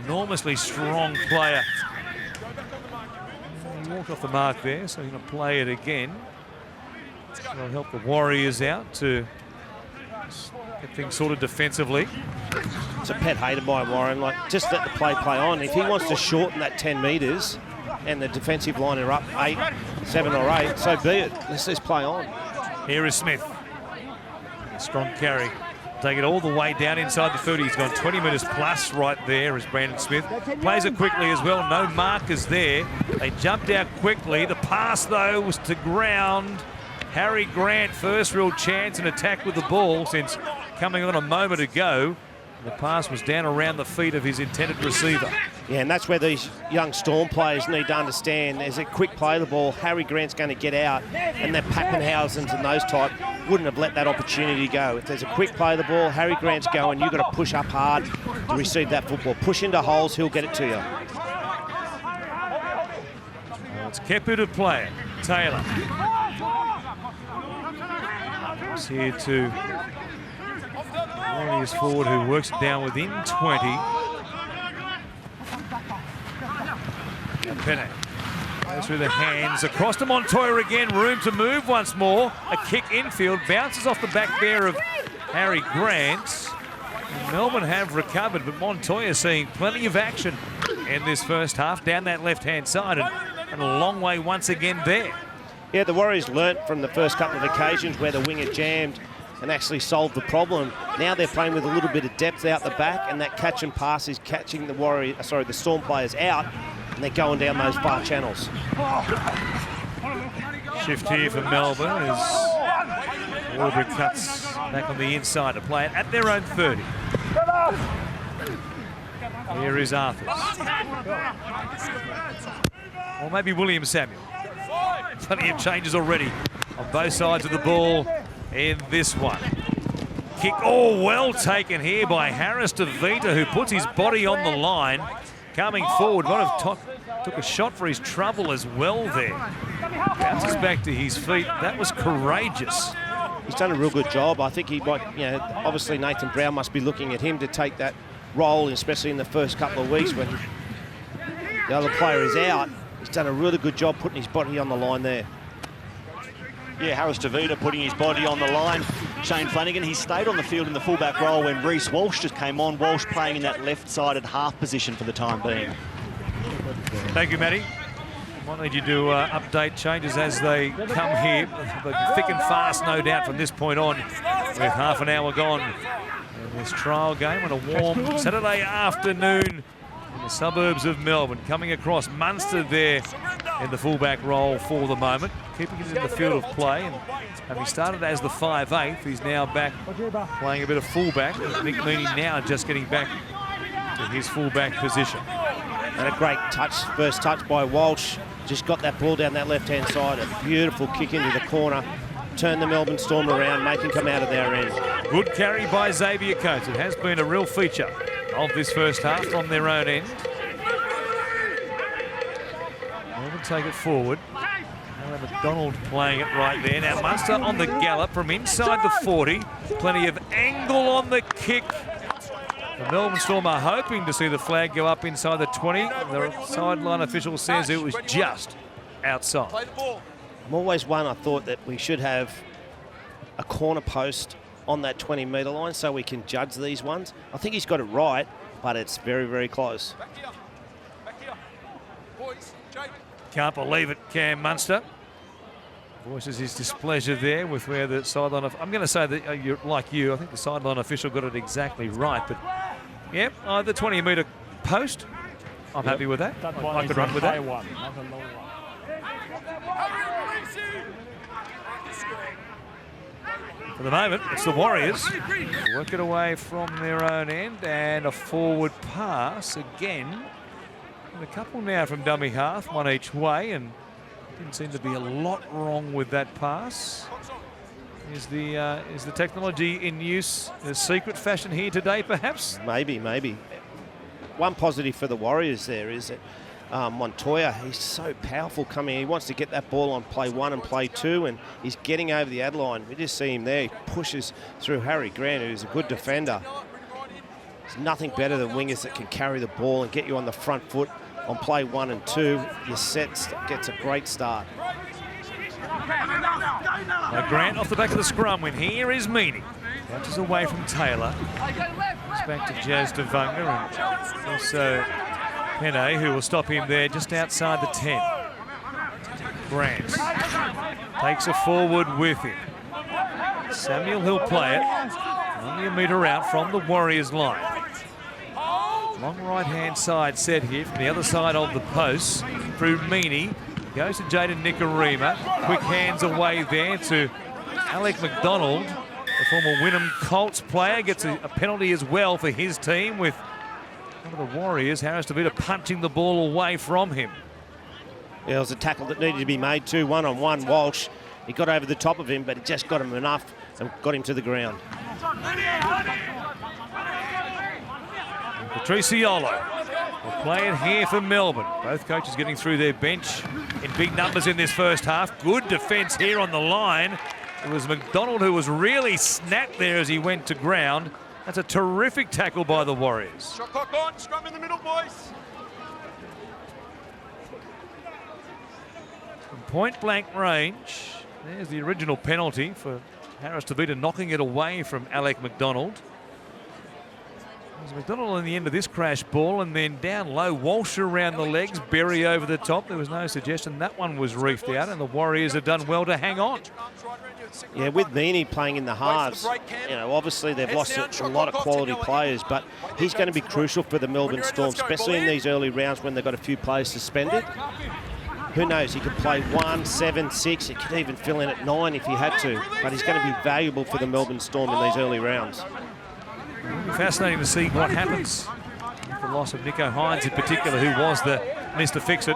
Enormously strong player. He walked off the mark there, so he's going to play it again. That'll help the Warriors out to get things sorted defensively. It's a pet hated by Warren, like just let the play on. If he wants to shorten that 10 metres and the defensive line are up 7 or 8, so be it. Let's just play on. Here is Smith. A strong carry. Take it all the way down inside the 30. He's gone 20 metres plus right there as Brandon Smith. Plays it quickly as well. No markers there. They jumped out quickly. The pass, though, was to ground. Harry Grant, first real chance and attack with the ball since coming on a moment ago. The pass was down around the feet of his intended receiver. Yeah, and that's where these young Storm players need to understand. There's a quick play the ball. Harry Grant's going to get out, and the Pappenhausens and those type wouldn't have let that opportunity go. If there's a quick play the ball, Harry Grant's going, you've got to push up hard to receive that football. Push into holes, he'll get it to you. Well, it's Kepu to play it. Taylor. It's here to Warriors forward who works it down within 20. Penne goes through the hands, across to Montoya again, room to move once more. A kick infield, bounces off the back there of Harry Grant. And Melbourne have recovered, but Montoya seeing plenty of action in this first half down that left-hand side, and a long way once again there. Yeah, the Warriors learnt from the first couple of occasions where the winger jammed and actually solved the problem. Now they're playing with a little bit of depth out the back, and that catch and pass is catching the Storm players out, and they're going down those far channels. Shift here for Melbourne as Aubrey cuts back on the inside to play it at their own 30. Here is Arthurs. Or maybe William Samuel. Plenty of changes already on both sides of the ball in this one. Kick, well taken here by Harris de Vita, who puts his body on the line. Coming forward, might have took a shot for his trouble as well there. Bounces back to his feet. That was courageous. He's done a real good job. I think he might, obviously Nathan Brown must be looking at him to take that role, especially in the first couple of weeks when the other player is out. He's done a really good job putting his body on the line there. Yeah, Harris de Vita putting his body on the line. Shane Flanagan, he stayed on the field in the fullback role when Reece Walsh just came on. Walsh playing in that left-sided half position for the time being. Thank you, Matty. Might need you to update changes as they come here. Thick and fast, no doubt, from this point on, with half an hour gone in this trial game on a warm Saturday afternoon in the suburbs of Melbourne. Coming across, Munster there in the fullback role for the moment, keeping it in the field of play, and having started as the 5'8", he's now back playing a bit of fullback. Nick Meaney now just getting back to his fullback position. And a great touch, first touch by Walsh. Just got that ball down that left-hand side. A beautiful kick into the corner. Turn the Melbourne Storm around, make him come out of their end. Good carry by Xavier Coates. It has been a real feature of this first half from their own end. Melbourne take it forward. Alan McDonald playing it right there. Now Munster on the gallop from inside the 40. Plenty of angle on the kick. The Melbourne Storm are hoping to see the flag go up inside the 20. The sideline official says it was just outside. I'm always one, I thought that we should have a corner post on that 20-metre line so we can judge these ones. I think he's got it right, but it's very, very close. Can't believe it, Cam Munster. Voices his displeasure there with where the sideline... I'm going to say that, you're like you, I think the sideline official got it exactly right, but, yep, the 20-metre post I'm happy with that. I could run with that. For the moment, it's the Warriors. Work it away from their own end, and a forward pass again. And a couple now from dummy half, one each way, and didn't seem to be a lot wrong with that pass. Is the technology in use in a secret fashion here today, perhaps? Maybe. One positive for the Warriors there is that Montoya, he's so powerful coming in. He wants to get that ball on play 1 and play 2, and he's getting over the ad line. We just see him there. He pushes through Harry Grant, who's a good defender. There's nothing better than wingers that can carry the ball and get you on the front foot on play 1 and 2. Your set gets a great start. Now Grant off the back of the scrum when here is Meany. Bounces away from Taylor. It's back to Jazz Devunga and also Penne, who will stop him there just outside the 10. Grant takes it forward with him. Samuel, he'll play it. Only a metre out from the Warriors line. Long right-hand side set here from the other side of the post through Meany. Goes to Jaden Nikarima. Quick hands away there to Alec McDonald, the former Wynnum Colts player. Gets a penalty as well for his team with one of the Warriors, Harris DeVita, punching the ball away from him. Yeah, it was a tackle that needed to be made too. 1-on-1, Walsh. He got over the top of him, but it just got him enough and got him to the ground. Patriciolo will play it here for Melbourne. Both coaches getting through their bench in big numbers in this first half. Good defence here on the line. It was McDonald who was really snapped there as he went to ground. That's a terrific tackle by the Warriors. Shot clock on, scrum in the middle, boys. From point blank range, there's the original penalty for Harris DeVita knocking it away from Alec McDonald. There's McDonald on the end of this crash ball, and then down low, Walsh around the legs, Berry over the top. There was no suggestion that one was reefed out, and the Warriors have done well to hang on. Yeah, with Meany playing in the halves, you know, obviously they've lost a lot of quality players, but he's going to be crucial for the Melbourne Storm, especially in these early rounds when they've got a few players suspended. Who knows, he could play 1, 7, 6, he could even fill in at 9 if he had to, but he's going to be valuable for the Melbourne Storm in these early rounds. Fascinating to see what happens with the loss of Nico Hines in particular, who was the Mr. Fix-It,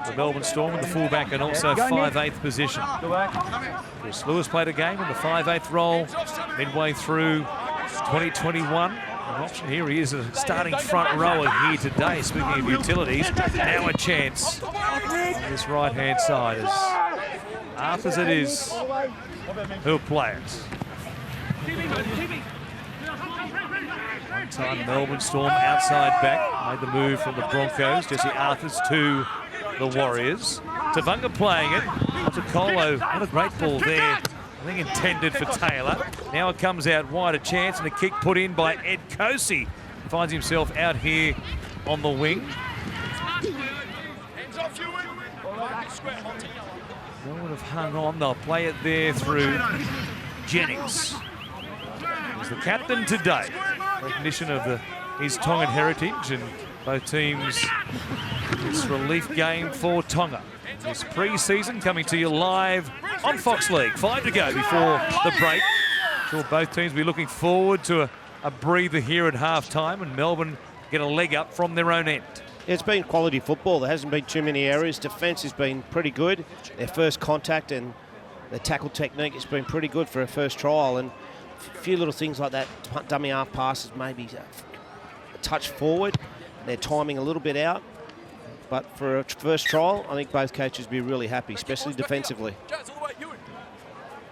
the Melbourne Storm in the fullback and also 5/8 position. Chris Lewis played a game in the 5/8 role midway through 2021. An option here, he is a starting front rower here today. Speaking of utilities, now a chance on this right-hand side as Arthur's it is who'll play it. One time Melbourne Storm outside back, made the move from the Broncos. Jesse Arthurs to the Warriors. Tavunga playing it. To Colo, what a great ball there. I think intended for Taylor. Now it comes out wide, a chance, and a kick put in by Ed Cosi. Finds himself out here on the wing. They would have hung on. They'll play it there through Jennings. He's the captain today. Recognition of his Tongan heritage, and both teams this relief game for Tonga. This pre-season coming to you live on Fox League. 5 to go before the break. Sure, both teams will be looking forward to a breather here at half-time, and Melbourne get a leg up from their own end. It's been quality football. There hasn't been too many errors. Defence has been pretty good. Their first contact and the tackle technique has been pretty good for a first trial, and a few little things like that, dummy half passes, maybe a touch forward. Their timing a little bit out. But for a first trial, I think both coaches will be really happy, especially defensively. Jazz, all the way, Ewan.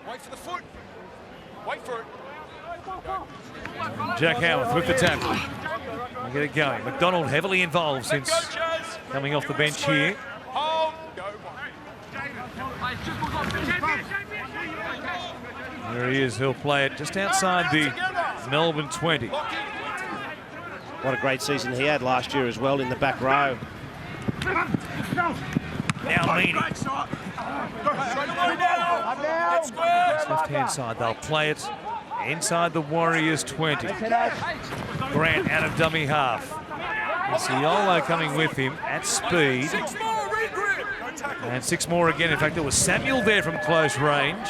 Wait for the foot. Wait for it. Jack Howarth with the tackle. We'll get it going. McDonald heavily involved since coming off the bench here. There he is. He'll play it just outside the Melbourne 20. What a great season he had last year as well in the back row. Now Meany. Left-hand side, they'll play it inside the Warriors 20. Grant out of dummy half. Ciolo coming with him at speed. And 6 more again. In fact, there was Samuel there from close range.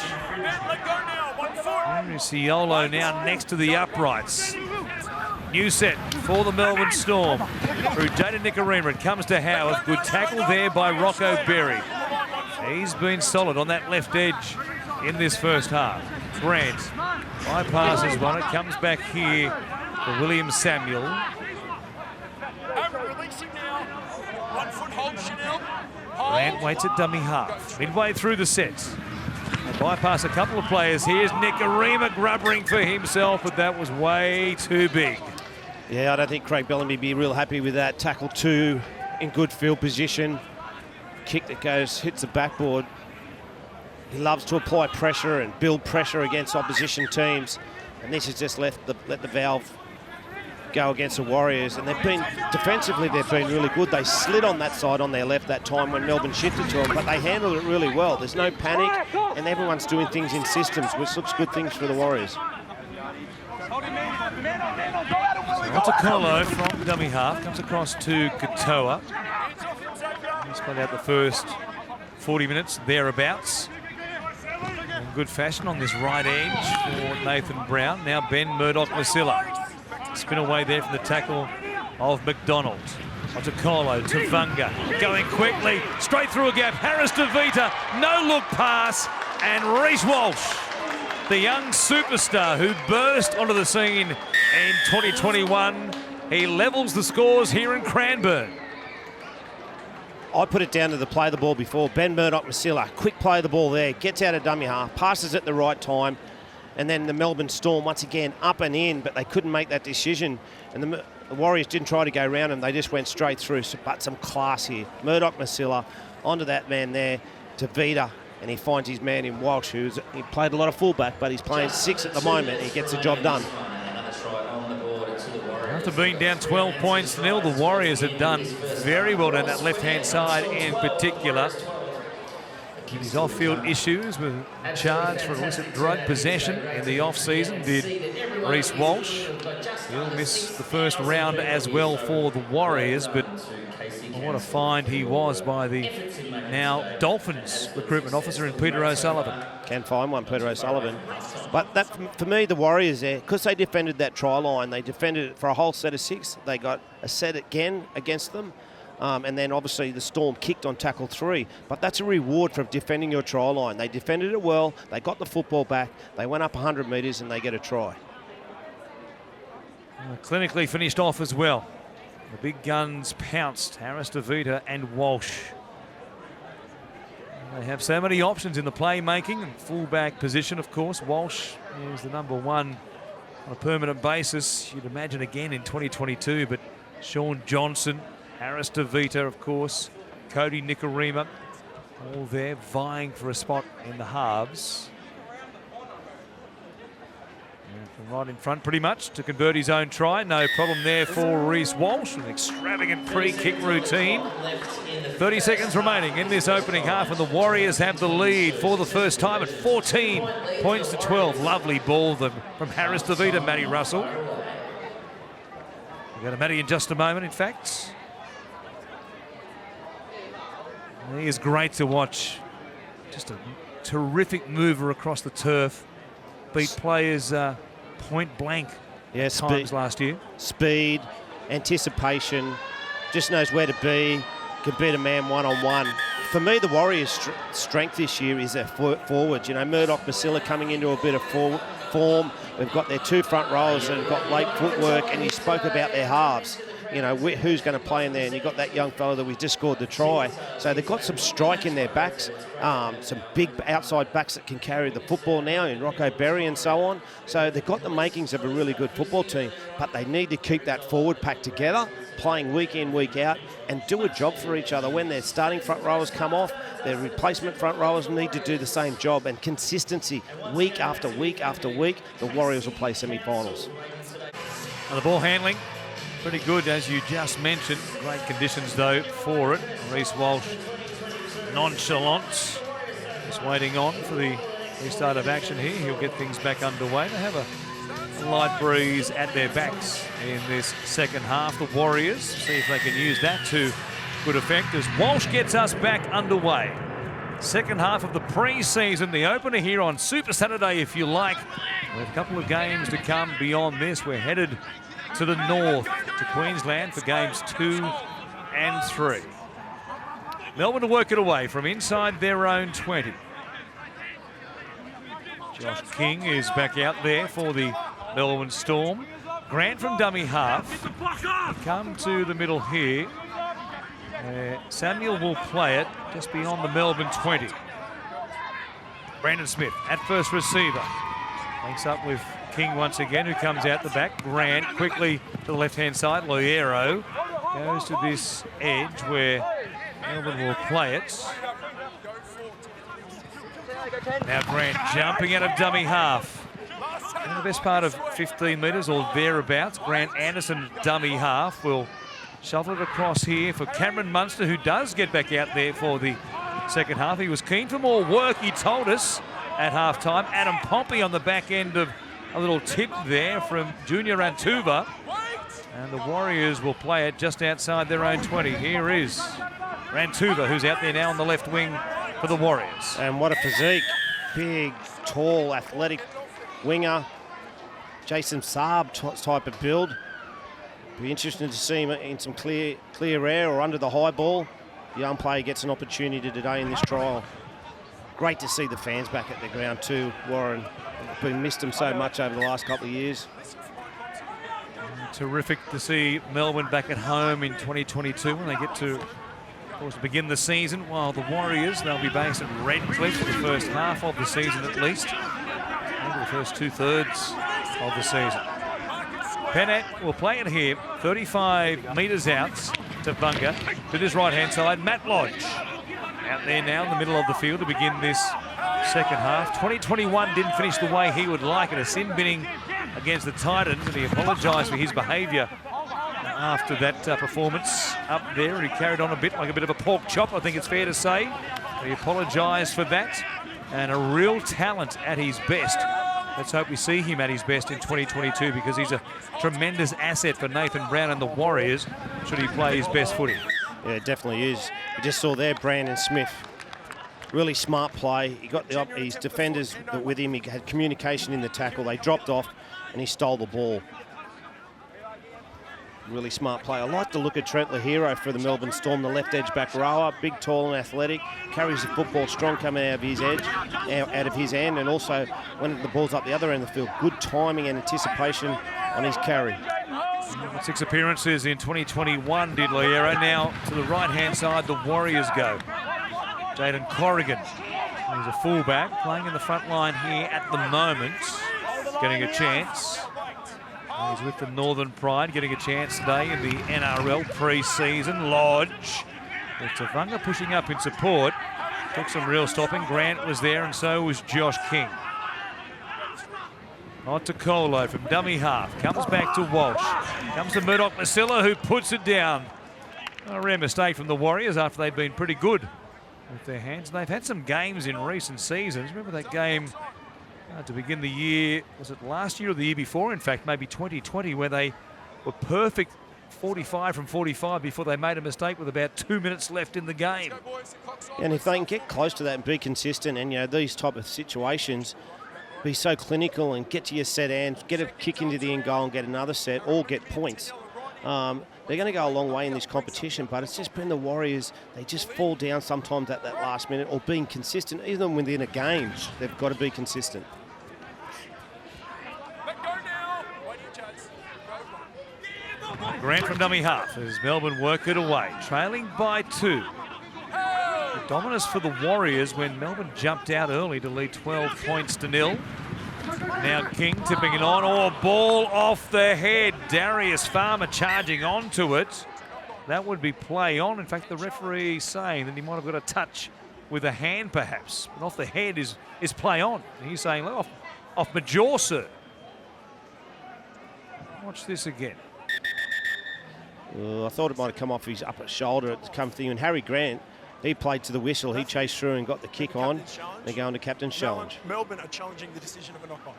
Henry Ciolo now next to the uprights. New set for the Melbourne Storm. Through Jaden Nicarima, it comes to Howard. Good tackle there by Rocco Berry. He's been solid on that left edge in this first half. Grant bypasses one. It comes back here for William Samuel. Grant waits at dummy half. Midway through the sets. They bypass a couple of players. Here's Nicarima grubbering for himself, but that was way too big. Yeah, I don't think Craig Bellamy be real happy with that. Tackle 2 in good field position. Kick that hits the backboard. He loves to apply pressure and build pressure against opposition teams. And this has just let the valve go against the Warriors. And defensively, they've been really good. They slid on that side on their left that time when Melbourne shifted to them, but they handled it really well. There's no panic, and everyone's doing things in systems, which looks good things for the Warriors. Otakolo from dummy half comes across to Katoa. He's played out the first 40 minutes, thereabouts. In good fashion on this right edge for Nathan Brown. Now Ben Murdoch-Masila. Spin away there from the tackle of McDonald. Otakolo, Tavunga, going quickly, straight through a gap. Harris DeVita, no look pass, and Reece Walsh, the young superstar who burst onto the scene in 2021. He levels the scores here in Cranbourne. I put it down to the play the ball before. Ben Murdoch-Masila, quick play the ball there, gets out of dummy half, passes at the right time, and then the Melbourne Storm once again up and in, but they couldn't make that decision. And the Warriors didn't try to go around them, they just went straight through. But some class here. Murdoch-Masila onto that man there, to Vida, and he finds his man in Walsh, he played a lot of fullback, but he's playing 6 at the moment. He gets the job done. After being down 12 points to nil, the Warriors have done very well down that left-hand side in particular. His off-field issues with charge for illicit drug possession in the off-season did Reece Walsh. He'll miss the first round as well for the Warriors, but what a find he was by the now Dolphins recruitment officer in Peter O'Sullivan. Can find one, Peter O'Sullivan. But that, for me, the Warriors there, because they defended that try line, they defended it for a whole set of 6. They got a set again against them. And then obviously the Storm kicked on tackle 3. But that's a reward for defending your try line. They defended it well, they got the football back, they went up 100 metres and they get a try. Clinically finished off as well. The big guns pounced, Harris DeVita and Walsh. They have so many options in the playmaking and fullback position, of course. Walsh is the number 1 on a permanent basis, you'd imagine again in 2022, but Sean Johnson, Harris DeVita, of course, Cody Nicarima, all there vying for a spot in the halves. And from right in front pretty much to convert his own try. No problem there for Reece Walsh. An extravagant free kick routine. 30 seconds remaining in this opening half, and the Warriors have the lead for the first time at 14 points to 12. Lovely ball from Harris DeVita, Matty Russell. We'll go to Matty in just a moment, in fact. He is great to watch. Just a terrific mover across the turf. Beat players point blank times last year. Speed, anticipation, just knows where to be, can beat a man one-on-one. For me, the Warriors' strength this year is their forwards. You know, Murdoch-Masila coming into a bit of form. We've got their 2 front rows that have got late footwork, and you spoke about their halves. You know, who's going to play in there? And you've got that young fellow that we just scored the try. So they've got some strike in their backs, some big outside backs that can carry the football now in Rocco Berry and so on. So they've got the makings of a really good football team, but they need to keep that forward pack together, playing week in, week out, and do a job for each other. When their starting front rowers come off, their replacement front rowers need to do the same job, and consistency week after week after week, the Warriors will play semi-finals. And the ball handling, pretty good, as you just mentioned. Great conditions, though, for it. Reece Walsh, nonchalant, just waiting on for the restart of action here. He'll get things back underway. They have a light breeze at their backs in this second half. The Warriors see if they can use that to good effect as Walsh gets us back underway. Second half of the pre-season, the opener here on Super Saturday, if you like. With a couple of games to come beyond this. We're headed to the north, to Queensland for games 2 and 3. Melbourne to work it away from inside their own 20. Josh King is back out there for the Melbourne Storm. Grant from dummy half. Come to the middle here. Samuel will play it just beyond the Melbourne 20. Brandon Smith at first receiver. Links up with King once again, who comes out the back. Grant quickly to the left-hand side. Loiero goes to this edge where Melbourne will play it. Now Grant jumping out of dummy half. In the best part of 15 metres or thereabouts. Grant Anderson, dummy half, will shovel it across here for Cameron Munster, who does get back out there for the second half. He was keen for more work, he told us at half-time. Adam Pompey on the back end of a little tip there from Junior Rantuva. And the Warriors will play it just outside their own 20. Here is Rantuva, who's out there now on the left wing for the Warriors. And what a physique. Big, tall, athletic winger. Jason Saab type of build. Be interesting to see him in some clear air or under the high ball. The young player gets an opportunity today in this trial. Great to see the fans back at the ground too, Warren. We've missed them so much over the last couple of years. Terrific to see Melbourne back at home in 2022 when they get to, of course, begin the season, while the Warriors, they'll be based at Redcliffe for the first half of the season at least, maybe the first 2/3 of the season. Pennant will play it here, 35 metres out to Vunga, to this right-hand side. Matt Lodge out there now in the middle of the field to begin this second half. 2021 didn't finish the way he would like it. A sin binning against the Titans, and he apologised for his behaviour after that performance up there. He carried on a bit like a bit of a pork chop, I think it's fair to say. He apologised for that, and a real talent at his best. Let's hope we see him at his best in 2022, because he's a tremendous asset for Nathan Brown and the Warriors should he play his best footy. Yeah, it definitely is. You just saw there Brandon Smith. Really smart play. He got his defenders with him. He had communication in the tackle. They dropped off and he stole the ball. Really smart play. I like the look of Trent Lahiro for the Melbourne Storm, the left edge back rower. Big, tall and athletic. Carries the football strong coming out of his edge, out of his end, and also when the ball's up the other end of the field. Good timing and anticipation on his carry. 6 appearances in 2021 did Loiero. Now to the right-hand side, the Warriors go. Jaden Corrigan, he's a fullback, playing in the front line here at the moment, getting a chance. He's with the Northern Pride, getting a chance today in the NRL pre-season. Lodge, with Tavunga pushing up in support, took some real stopping. Grant was there, and so was Josh King. On to Colo from dummy half, comes back to Walsh, comes to Murdoch Masilla, who puts it down. A rare mistake from the Warriors after they'd been pretty good with their hands. They've had some games in recent seasons. Remember that game to begin the year, was it last year or the year before? In fact, maybe 2020, where they were perfect 45 from 45 before they made a mistake with about 2 minutes left in the game. And if they can get close to that and be consistent, and these type of situations, be so clinical and get to your set hands, get a kick into the end goal and get another set, or get points. They're going to go a long way in this competition, but it's just been the Warriors. They just fall down sometimes at that last minute, or being consistent, even within a game. They've got to be consistent. Grant from dummy half as Melbourne work it away, trailing by 2. The dominance for the Warriors when Melbourne jumped out early to lead 12 points to 0. Now King tipping it on. Oh, ball off the head. Darius Farmer charging onto it. That would be play on. In fact, the referee saying that he might have got a touch with a hand perhaps. But off the head is play on. And he's saying, off my jaw, sir. Watch this again. I thought it might have come off his upper shoulder. It's come through. And Harry Grant, he played to the whistle. He chased through and got the kick on. They're going to captain's challenge. Melbourne are challenging the decision of a knock-on.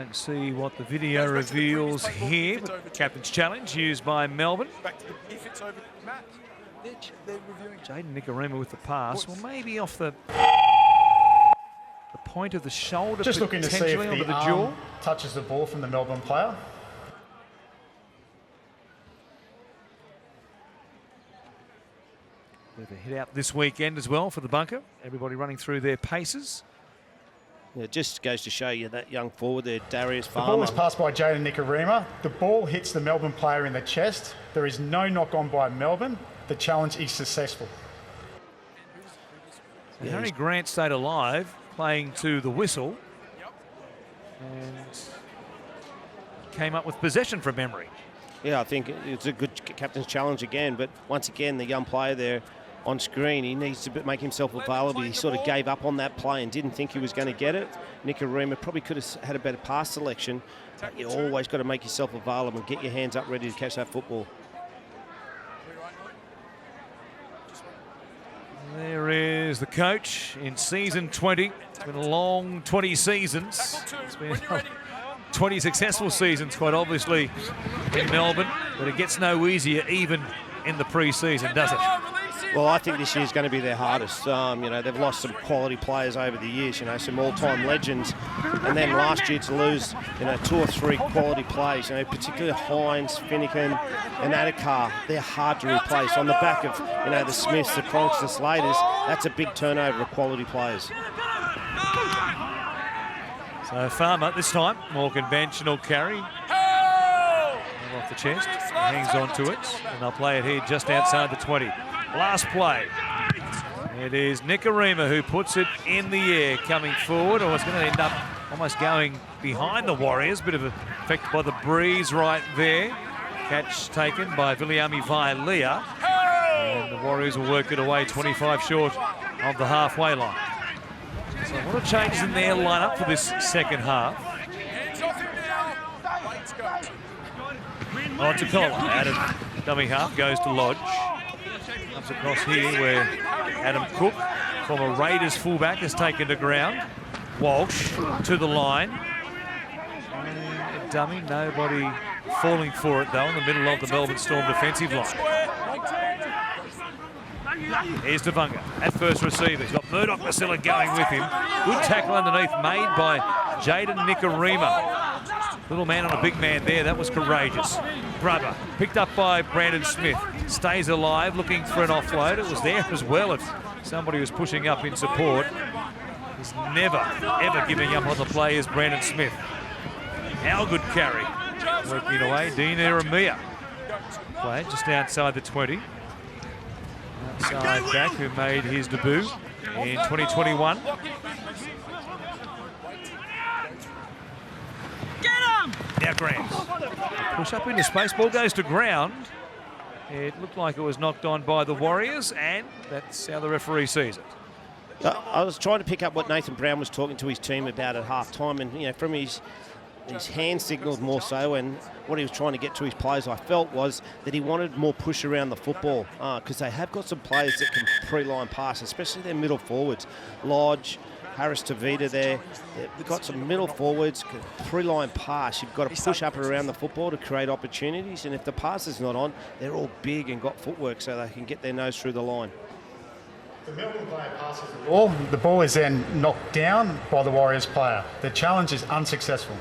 Don't see what the video reveals here. Captain's challenge used by Melbourne. Back to the if it's over Matt. They're reviewing. Jaden Nikorima with the pass. Well, maybe off the point of the shoulder, Just looking to see if potentially onto the the jaw. arm touches the ball from the Melbourne player. Bit of a hit out this weekend as well for the bunker. Everybody running through their paces. Yeah, it just goes to show you that young forward there, Darius The ball Farmer. is passed by Jaden Nikorima. The ball hits the Melbourne player in the chest. There is no knock on by Melbourne. The challenge is successful. So Harry Grant stayed alive, playing to the whistle, and came up with possession from memory. Yeah, I think it's a good captain's challenge again, but once again, the young player there on screen, he needs to make himself available. He sort of gave up on that play and didn't think he was going to get it. Nikorima probably could have had a better pass selection. But you always got to make yourself available and get your hands up ready to catch that football. There is the coach in season 20. It's been a long 20 seasons. It's been 20 successful seasons, quite obviously, in Melbourne. But it gets no easier even in the pre-season, does it? Well, I think this year's going to be their hardest. You know, they've lost some quality players over the years, you know, some all-time legends. And then last year to lose, you know, 2 or 3 quality players, you know, particularly Hines, Finnegan and Adhikar. They're hard to replace. On the back of, you know, the Smiths, the Cronks, the Slaters, that's a big turnover of quality players. So Farmer this time, more conventional carry. Off the chest, hangs on to it, and they'll play it here just outside the 20. Last play. It is Nikorima who puts it in the air, coming forward, or it's going to end up almost going behind the Warriors. Bit of effect by the breeze right there. Catch taken by Viliami Vailea. And the Warriors will work it away 25 short of the halfway line. So a lot of changes in their lineup for this second half. On to Collar, out of dummy half, goes to Lodge. Comes across here where Adam Cook, former Raiders fullback, has taken to ground. Walsh to the line. And a dummy, nobody falling for it though, in the middle of the Melbourne Storm defensive line. Here's Devunga at first receiver. He's got Murdoch Masilla going with him. Good tackle underneath made by Jaden Nikorima. Little man on a big man there, that was courageous. Brother, picked up by Brandon Smith. Stays alive, looking for an offload. It was there as well if somebody was pushing up in support. He's never, ever giving up on the play is Brandon Smith. How good carry. Working away, Dean Eremia. Play just outside the 20. Outside back who made his debut in 2021. Now Grant. Push up into space, ball goes to ground. It looked like it was knocked on by the Warriors, and that's how the referee sees it. I was trying to pick up what Nathan Brown was talking to his team about at half-time, and, you know, from his hand signals more so, and what he was trying to get to his players, I felt, was that he wanted more push around the football, because they have got some players that can pre-line pass, especially their middle forwards. Lodge, Harris Tavita there. We've got some middle forwards, pre-line pass. You've got to push up and around the football to create opportunities, and if the pass is not on, they're all big and got footwork so they can get their nose through the line. The Melbourne player passes the ball. The ball is then knocked down by the Warriors player. The challenge is unsuccessful.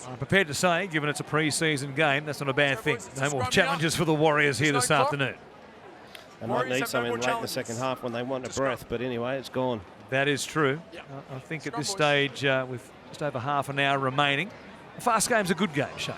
I'm prepared to say, given it's a pre-season game, that's not a bad thing. No more challenges for the Warriors here this afternoon. They might need something late in the second half when they want a breath, but anyway, it's gone. That is true. I think at this stage, with just over half an hour remaining, a fast game's a good game, Shane.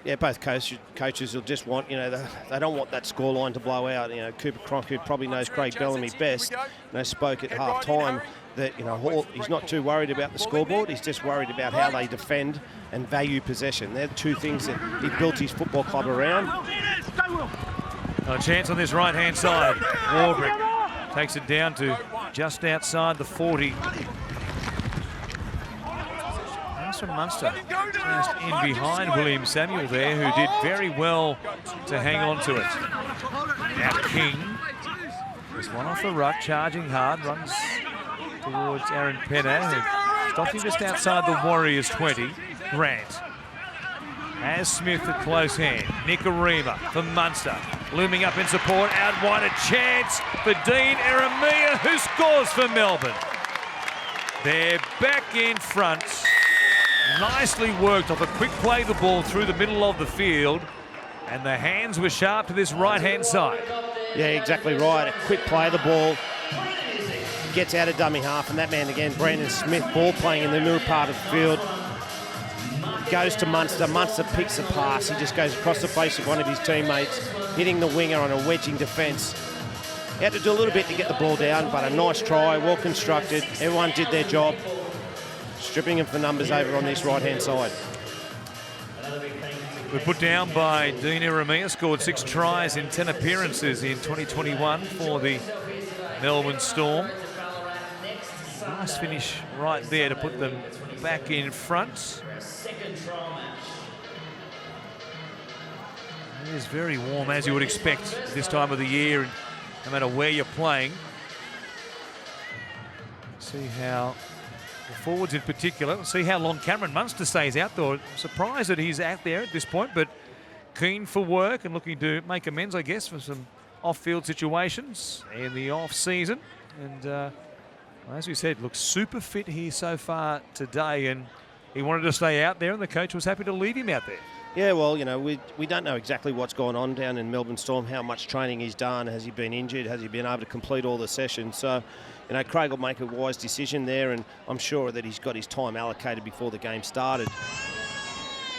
Yeah, both coaches will just want, you know, they don't want that scoreline to blow out. You know, Cooper Cronk, who probably knows Craig Bellamy best, you know, spoke at half-time that, you know, he's not too worried about the scoreboard. He's just worried about how they defend and value possession. They're the two things that he built his football club around. A chance on this right-hand side. Warbrick takes it down to just outside the 40. That's from Munster. Just in behind William Samuel there, who did very well to hang on to it. Now King. There's one off the ruck, charging hard, runs towards Aaron Penner, who Stopped him just outside the Warriors 20. Grant. As Smith at close hand. Nicarima for Munster. Looming up in support. Out wide, a chance for Dean Eremia, who scores for Melbourne. They're back in front. Nicely worked off a quick play the ball through the middle of the field. And the hands were sharp to this right-hand side. Yeah, exactly right. A quick play the ball. Gets out of dummy half, and that man again, Brandon Smith, ball playing in the middle part of the field. Goes to Munster. Munster picks the pass. He just goes across the face of one of his teammates, hitting the winger on a wedging defence. He had to do a little bit to get the ball down, but a nice try, well constructed. Everyone did their job. Stripping him for numbers over on this right-hand side. We're put down by Dean Eremia, scored 6 tries in 10 appearances in 2021 for the Melbourne Storm. Nice finish right there to put them back in front. It is very warm, as you would expect this time of the year, no matter where you're playing. See how the forwards in particular, see how long Cameron Munster stays out there. I'm surprised that he's out there at this point, but keen for work and looking to make amends, I guess, for some off-field situations in the off-season. And as we said, looks super fit here so far today, and he wanted to stay out there, and the coach was happy to leave him out there. Yeah, well, you know, we don't know exactly what's gone on down in Melbourne Storm, how much training he's done. Has he been injured? Has he been able to complete all the sessions? So, you know, Craig will make a wise decision there, and I'm sure that he's got his time allocated before the game started.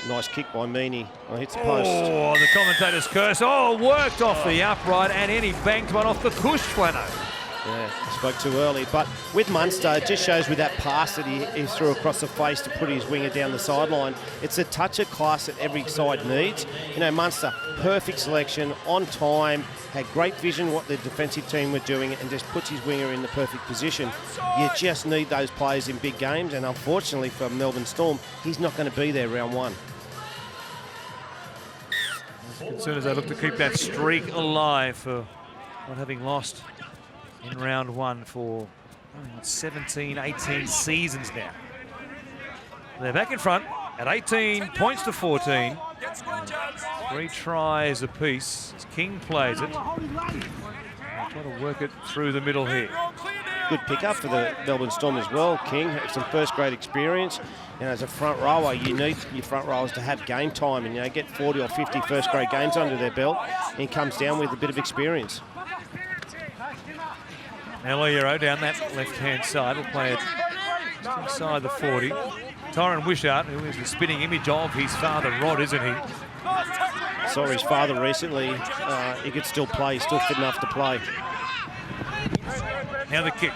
Nice kick by Meaney. Oh, hits the post. Oh, the commentator's curse. Oh, worked off the upright, and then he banked one off the cush flano. Yeah, spoke too early. But with Munster, it just shows with that pass that he threw across the face to put his winger down the sideline. It's a touch of class that every side needs. You know, Munster, perfect selection, on time, had great vision what the defensive team were doing, and just puts his winger in the perfect position. You just need those players in big games, and unfortunately for Melbourne Storm, he's not going to be there round one. As soon as they look to keep that streak alive for not having lost in round one for 17, 18 seasons now. They're back in front at 18 points to 14. 3 tries apiece as King plays it. Try to work it through the middle here. Good pick-up for the Melbourne Storm as well. King has some first-grade experience. You know, as a front rower, you need your front rowers to have game time and, you know, get 40 or 50 first-grade games under their belt. And he comes down with a bit of experience. Now Hero down that left-hand side will play it just inside the 40. Tyron Wishart, who is the spitting image of his father Rod, isn't he? Saw his father recently. He could still play. He's still fit enough to play. Now the kick.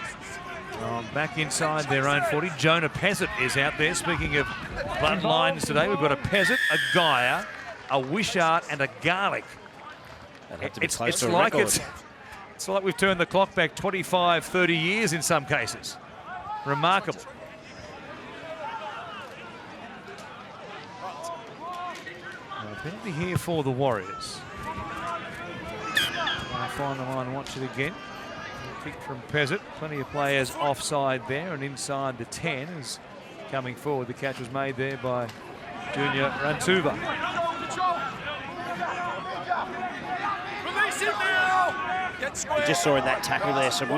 Back inside their own 40. Jonah Pezzett is out there. Speaking of bloodlines today, we've got a Pezzett, a Gaia, a Wishart, and a Garlic. It's like we've turned the clock back 25, 30 years in some cases. Remarkable. Penalty here for the Warriors. I'll find the line and watch it again. Kick from Pezzett. Plenty of players offside there, and inside the 10 is coming forward. The catch was made there by Junior Rantuva. You just saw in that tackle there some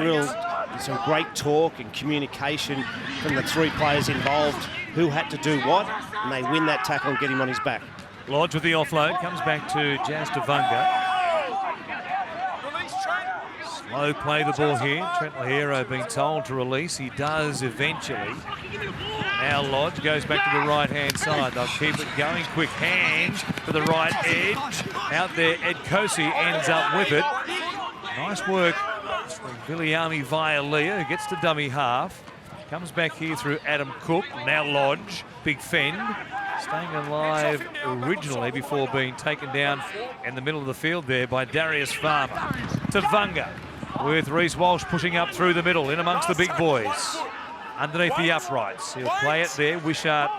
great talk and communication from the 3 players involved who had to do what, and they win that tackle and get him on his back. Lodge with the offload, comes back to Jazz Devunga. Slow play the ball here. Trent Lahiro being told to release. He does eventually. Now Lodge goes back to the right-hand side. They'll keep it going. Quick hand to the right edge. Out there, Ed Kosi ends up with it. Nice work from Viliami Vialia, who gets to dummy half. Comes back here through Adam Cook. Now Lodge, big fend. Staying alive originally before being taken down in the middle of the field there by Darius Farmer. Tavunga with Reece Walsh pushing up through the middle in amongst the big boys. Underneath the uprights. He'll play it there. Wishart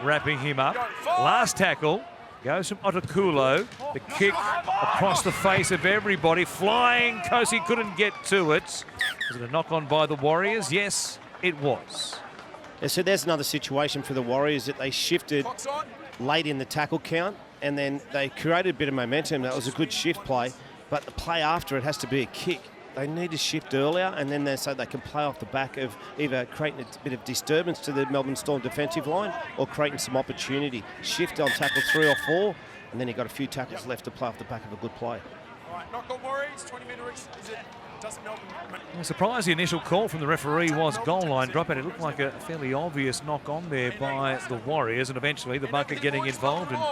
wrapping him up. Last tackle goes from Otakulo. The kick across the face of everybody. Flying. Kosi couldn't get to it. Was it a knock on by the Warriors? Yes, it was. And so there's another situation for the Warriors that they shifted Clock's on. late in the tackle count, and then they created a bit of momentum. That was a good shift play, but the play after it has to be a kick. They need to shift earlier, and then so they can play off the back of either creating a bit of disturbance to the Melbourne Storm defensive line or creating some opportunity. Shift on tackle 3 or 4, and then you've got a few tackles left to play off the back of a good play. All right, knock on Warriors, 20-metre is it? Doesn't Melbourne. I'm surprised the initial call from the referee was goal line dropout. It looked like a fairly obvious knock on there by the Warriors, and eventually the bunker getting involved and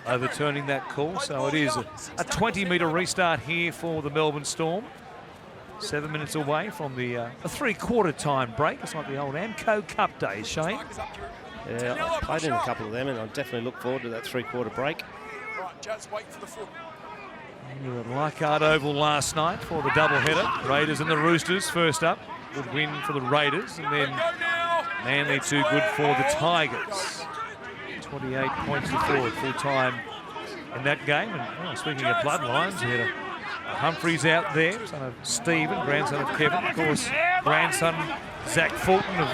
overturning that call. So it is a 20-metre restart here for the Melbourne Storm. 7 minutes away from the a three-quarter time break. It's like the old Amco Cup days, Shane. Yeah, I've played in a couple of them, and I definitely look forward to that three-quarter break. Right, Jazz waiting for the foot. We were at Leichhardt Oval last night for the doubleheader. Raiders and the Roosters first up. Good win for the Raiders, and then Manly too good for the Tigers. 28 points to forward full time in that game. And speaking of bloodlines, we had Humphreys out there, son of Stephen, grandson of Kevin. Of course, grandson Zach Fulton of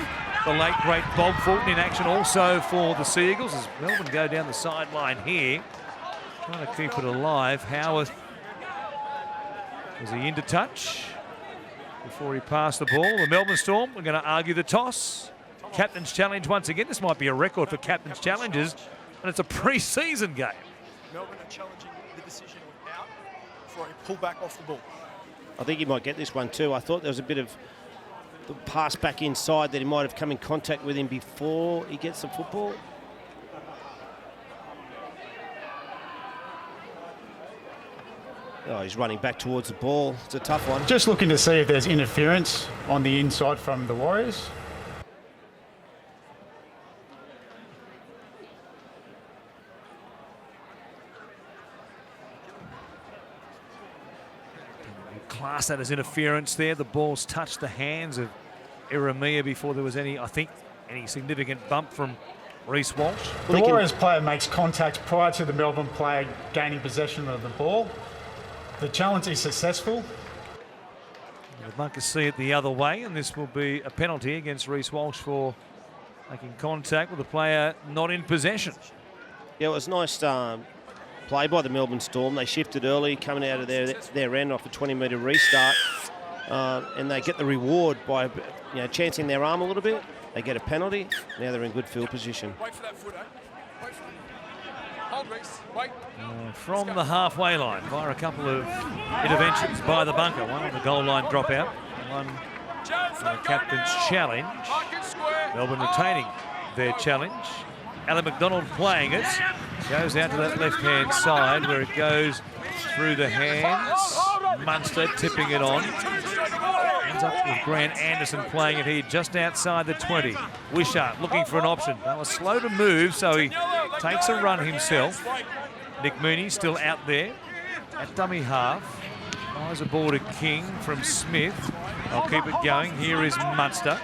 the late great Bob Fulton in action also for the Seagulls as Melbourne go down the sideline here. Trying to keep it alive. Howarth, was he into touch before he passed the ball? The Melbourne Storm are going to argue the toss. Captain's challenge once again. This might be a record for captain's challenges, and it's a pre-season game. Melbourne are challenging the decision out for a pullback off the ball. I think he might get this one too. I thought there was a bit of the pass back inside that he might have come in contact with him before he gets the football. Oh, he's running back towards the ball. It's a tough one. Just looking to see if there's interference on the inside from the Warriors. Class that as interference there. The ball's touched the hands of Iramia before there was any significant bump from Reece Walsh. The Warriors player makes contact prior to the Melbourne player gaining possession of the ball. The challenge is successful. The bunkers see it the other way, and this will be a penalty against Reece Walsh for making contact with the player not in possession. Yeah, it was nice play by the Melbourne Storm. They shifted early, coming out of their end off a 20-metre restart, and they get the reward by chancing their arm a little bit. They get a penalty. Now they're in good field position. Wait for that foot, eh? Wait for it. Hold, Reece. Wait. From the halfway line via a couple of interventions by the bunker. One on the goal line dropout, one on the captain's challenge. Melbourne retaining their challenge. Alan McDonald playing it. Goes out to that left-hand side where it goes through the hands. Munster tipping it on. Ends up with Grant Anderson playing it here just outside the 20. Wishart looking for an option. They were slow to move, so he takes a run himself. Nick Mooney still out there at dummy half. Fires a ball to King from Smith. I'll keep it going. Here is Munster.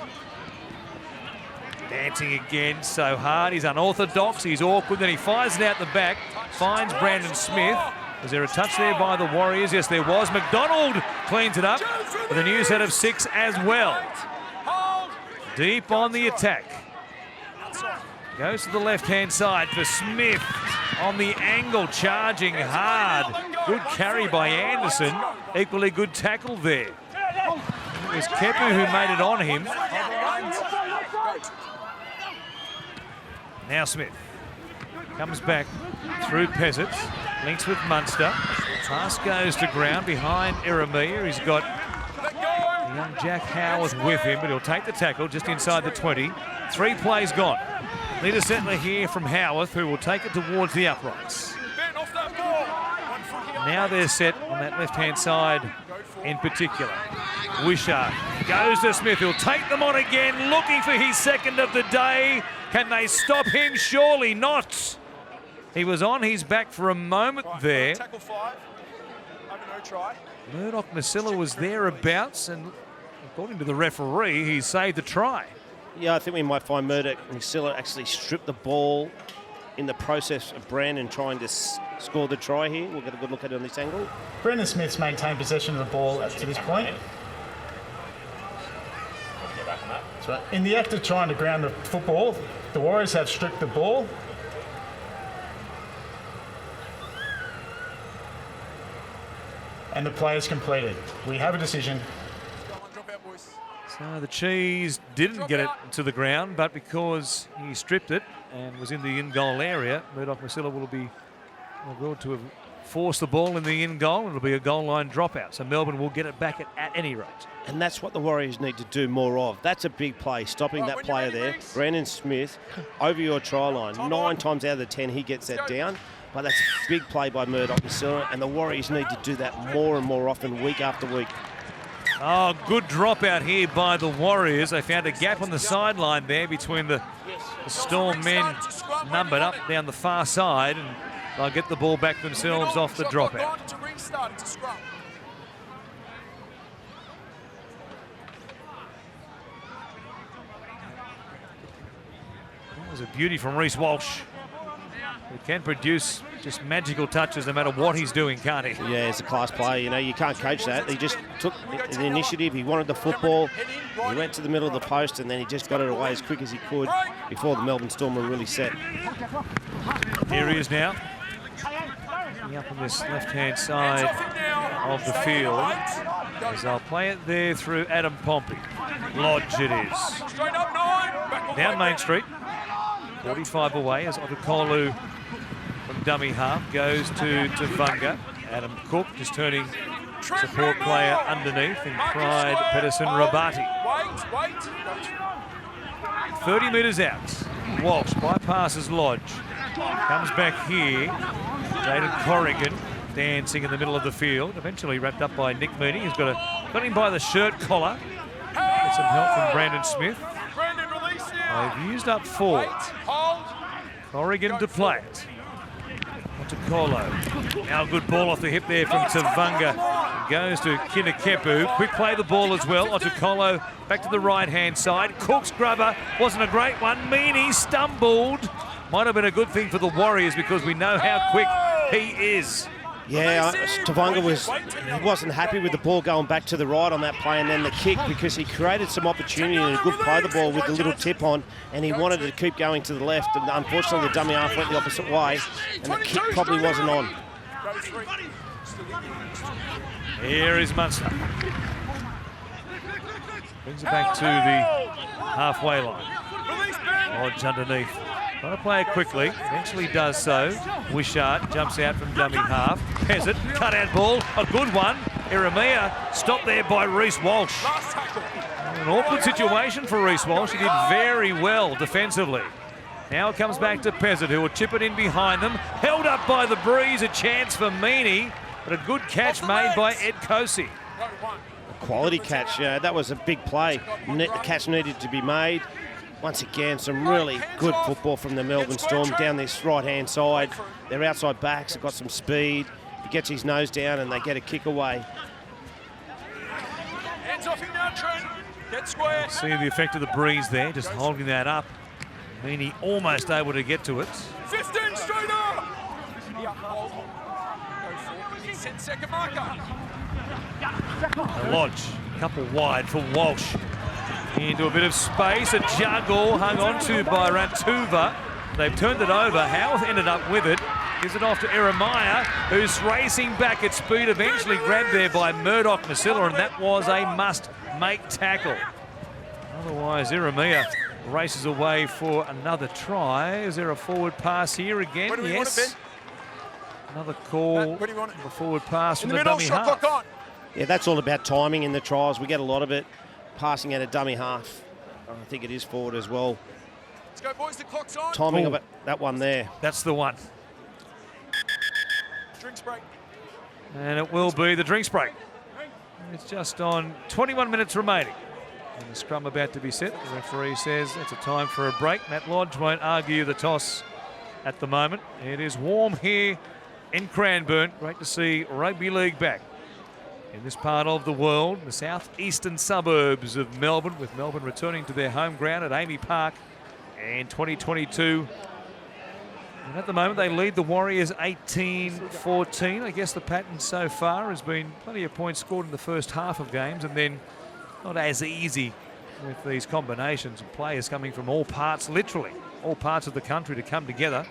Dancing again so hard. He's unorthodox. He's awkward. Then he fires it out the back. Finds Brandon Smith. Was there a touch there by the Warriors? Yes, there was. McDonald cleans it up with a new set of 6 as well. Deep on the attack. Goes to the left-hand side for Smith. On the angle, charging hard. Good carry by Anderson. Equally good tackle there. It was Kepu who made it on him. Now Smith comes back through Peasants, links with Munster. Pass goes to ground behind Iramia. He's got young Jack Howarth with him, but he'll take the tackle just inside the 20. 3 plays gone. Need a settler here from Howarth, who will take it towards the uprights. Now they're set on that left-hand side in particular. Wishart goes to Smith. He'll take them on again, looking for his second of the day. Can they stop him? Surely not. He was on his back for a moment there. Tackle 5. Over no try. Murdoch Masilla was thereabouts, and according to the referee, he saved the try. Yeah, I think we might find Murdoch Masilla actually stripped the ball in the process of Brandon trying to score the try here. We'll get a good look at it on this angle. Brandon Smith's maintained possession of the ball up to this point. So in the act of trying to ground the football, the Warriors have stripped the ball. And the players completed. We have a decision. So the Cheese didn't get it to the ground, but because he stripped it and was in the in-goal area, Murdoch-Masila will be able to have forced the ball in the in-goal. It'll be a goal line dropout. So Melbourne will get it back at any rate. And that's what the Warriors need to do more of. That's a big play, stopping that player there. Brandon Smith over your try line. 9 times out of the 10 he gets that down. But that's a big play by Murdoch-Masila, and the Warriors need to do that more and more often, week after week. Oh, good dropout here by the Warriors. They found a gap on the sideline there between the Storm men numbered up down the far side, and they'll get the ball back themselves off the dropout. That was a beauty from Reece Walsh. He can produce just magical touches no matter what he's doing, can't he? Yeah, he's a class player. You know, you can't coach that. He just took the initiative. He wanted the football. He went to the middle of the post, and then he just got it away as quick as he could before the Melbourne Storm were really set. Here he is now. Up on this left-hand side of the field. As they'll play it there through Adam Pompey. Lodge it is. Down Main Street. 45 away as Otukolu from dummy half goes to Vunga. Adam Cook just turning support player underneath in Pride Pedersen Rabati. 30 metres out. Walsh bypasses Lodge. Comes back here. Jayden Corrigan dancing in the middle of the field. Eventually wrapped up by Nick Mooney. He's got him by the shirt collar. Get some help from Brandon Smith. They've used up 4. Corrigan to play it. Otukolo. Now a good ball off the hip there from Tavunga. Goes to Kinakepu. Quick play the ball as well. Otukolo back to the right-hand side. Cook's grubber wasn't a great one. Meany stumbled. Might have been a good thing for the Warriors because we know how quick he is. Yeah, Tavunga wasn't happy with the ball going back to the right on that play, and then the kick, because he created some opportunity and a good play the ball with the little tip on, and he wanted to keep going to the left, and unfortunately the dummy half went the opposite way, and the kick probably wasn't on. Here is Munster. Brings it back to the halfway line. Lodge underneath. Trying to play it quickly, eventually does so. Wishart jumps out from dummy half. Peasant, cut out ball, a good one. Eremia stopped there by Reece Walsh. An awkward situation for Reece Walsh. He did very well defensively. Now it comes back to Peasant, who will chip it in behind them. Held up by the breeze, a chance for Meany, but a good catch made by Ed Kosi. A quality catch, that was a big play. The catch needed to be made. Once again, some really good football from the Melbourne Storm down this right-hand side. Their outside backs have got some speed. He gets his nose down and they get a kick away. Hands off him now, Trent. Get square. See the effect of the breeze there, just holding that up. Meany almost able to get to it. 15 straight up. Yeah. Go for. Set second marker. Lodge, a couple wide for Walsh. Into a bit of space, a juggle hung onto by Rantuva. They've turned it over. Howarth ended up with it. Gives it off to Eremia, who's racing back at speed, eventually grabbed there by Murdoch-Masila, and that was a must-make tackle. Otherwise, Eremia races away for another try. Is there a forward pass here again? Yes. Another call, a forward pass from the dummy half. Yeah, that's all about timing in the trials. We get a lot of it. Passing at a dummy half. I think it is forward as well. Let's go, boys. The clock's on. Timing of it, that one there. That's the one. Drinks break. And it will be the drinks break. It's just on 21 minutes remaining. And the scrum about to be set. The referee says it's a time for a break. Matt Lodge won't argue the toss at the moment. It is warm here in Cranbourne. Great to see rugby league back in this part of the world, the southeastern suburbs of Melbourne, with Melbourne returning to their home ground at Amy Park in 2022. And at the moment, they lead the Warriors 18-14. I guess the pattern so far has been plenty of points scored in the first half of games, and then not as easy with these combinations of players coming from all parts, literally all parts of the country, to come together.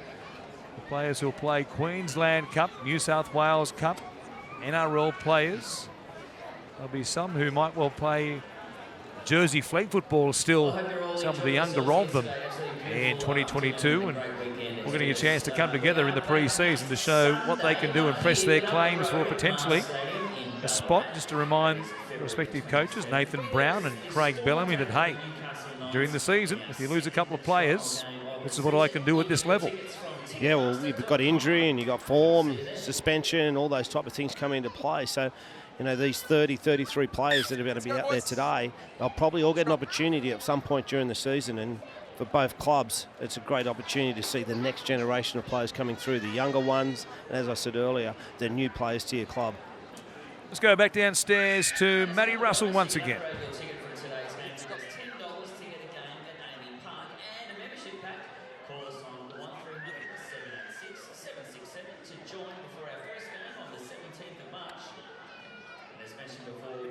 The players who'll play Queensland Cup, New South Wales Cup, NRL players. There'll be some who might well play Jersey flag football still, some of the younger of them, in 2022, and we're getting a chance to come together in the pre-season to show what they can do and press their claims for potentially a spot. Just to remind the respective coaches, Nathan Brown and Craig Bellamy, that hey, during the season, if you lose a couple of players, this is what I can do at this level. Yeah, well, you've got injury and you've got form, suspension, all those type of things come into play. So, you know, these 30, 33 players that are going to be out there today, they'll probably all get an opportunity at some point during the season. And for both clubs, it's a great opportunity to see the next generation of players coming through, the younger ones, and as I said earlier, the new players to your club. Let's go back downstairs to Matty Russell once again.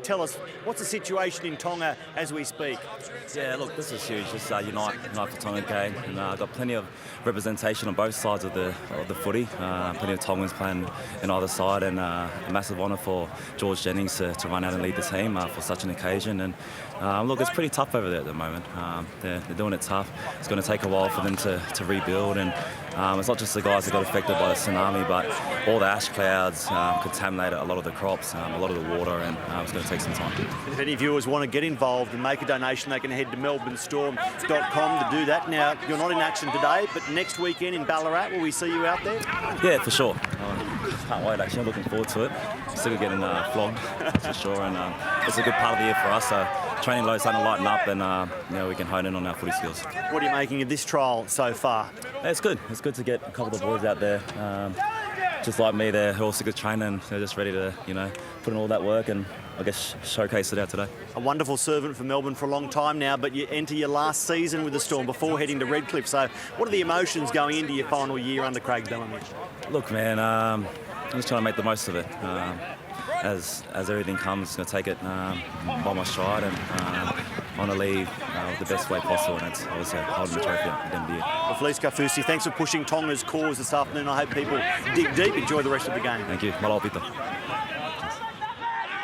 Tell us, what's the situation in Tonga as we speak? Yeah, look, this is huge. Just unite for Tonga game. And I've got plenty of representation on both sides of the footy. Plenty of Tongans playing in either side, and a massive honour for George Jennings to run out and lead the team for such an occasion. And look, it's pretty tough over there at the moment. They're doing it tough. It's going to take a while for them to rebuild, and it's not just the guys that got affected by the tsunami, but all the ash clouds contaminated a lot of the crops, a lot of the water, and it's going to take some time. If any viewers want to get involved and make a donation, they can head to melbournestorm.com to do that. Now, you're not in action today, but next weekend in Ballarat, will we see you out there? Yeah, for sure. Can't wait, actually. I'm looking forward to it. Still getting flogged, for sure, and it's a good part of the year for us. So training load's starting to lighten up, and you know, we can hone in on our footy skills. What are you making of this trial so far? It's good. It's good to get a couple of the boys out there. Just like me, they're all sick of training, and they're just ready to, you know, put in all that work and, I guess, showcase it out today. A wonderful servant for Melbourne for a long time now, but you enter your last season with the Storm before heading to Redcliffe. So what are the emotions going into your final year under Craig Bellamy? Look, man, I'm just trying to make the most of it. As everything comes, going to take it by my stride, and I want to leave the best way possible, and it's obviously holding the trophy at the end of the year. Well, Felice Kafusi, thanks for pushing Tonga's cause this afternoon. I hope people dig deep, enjoy the rest of the game. Thank you. Malo pito.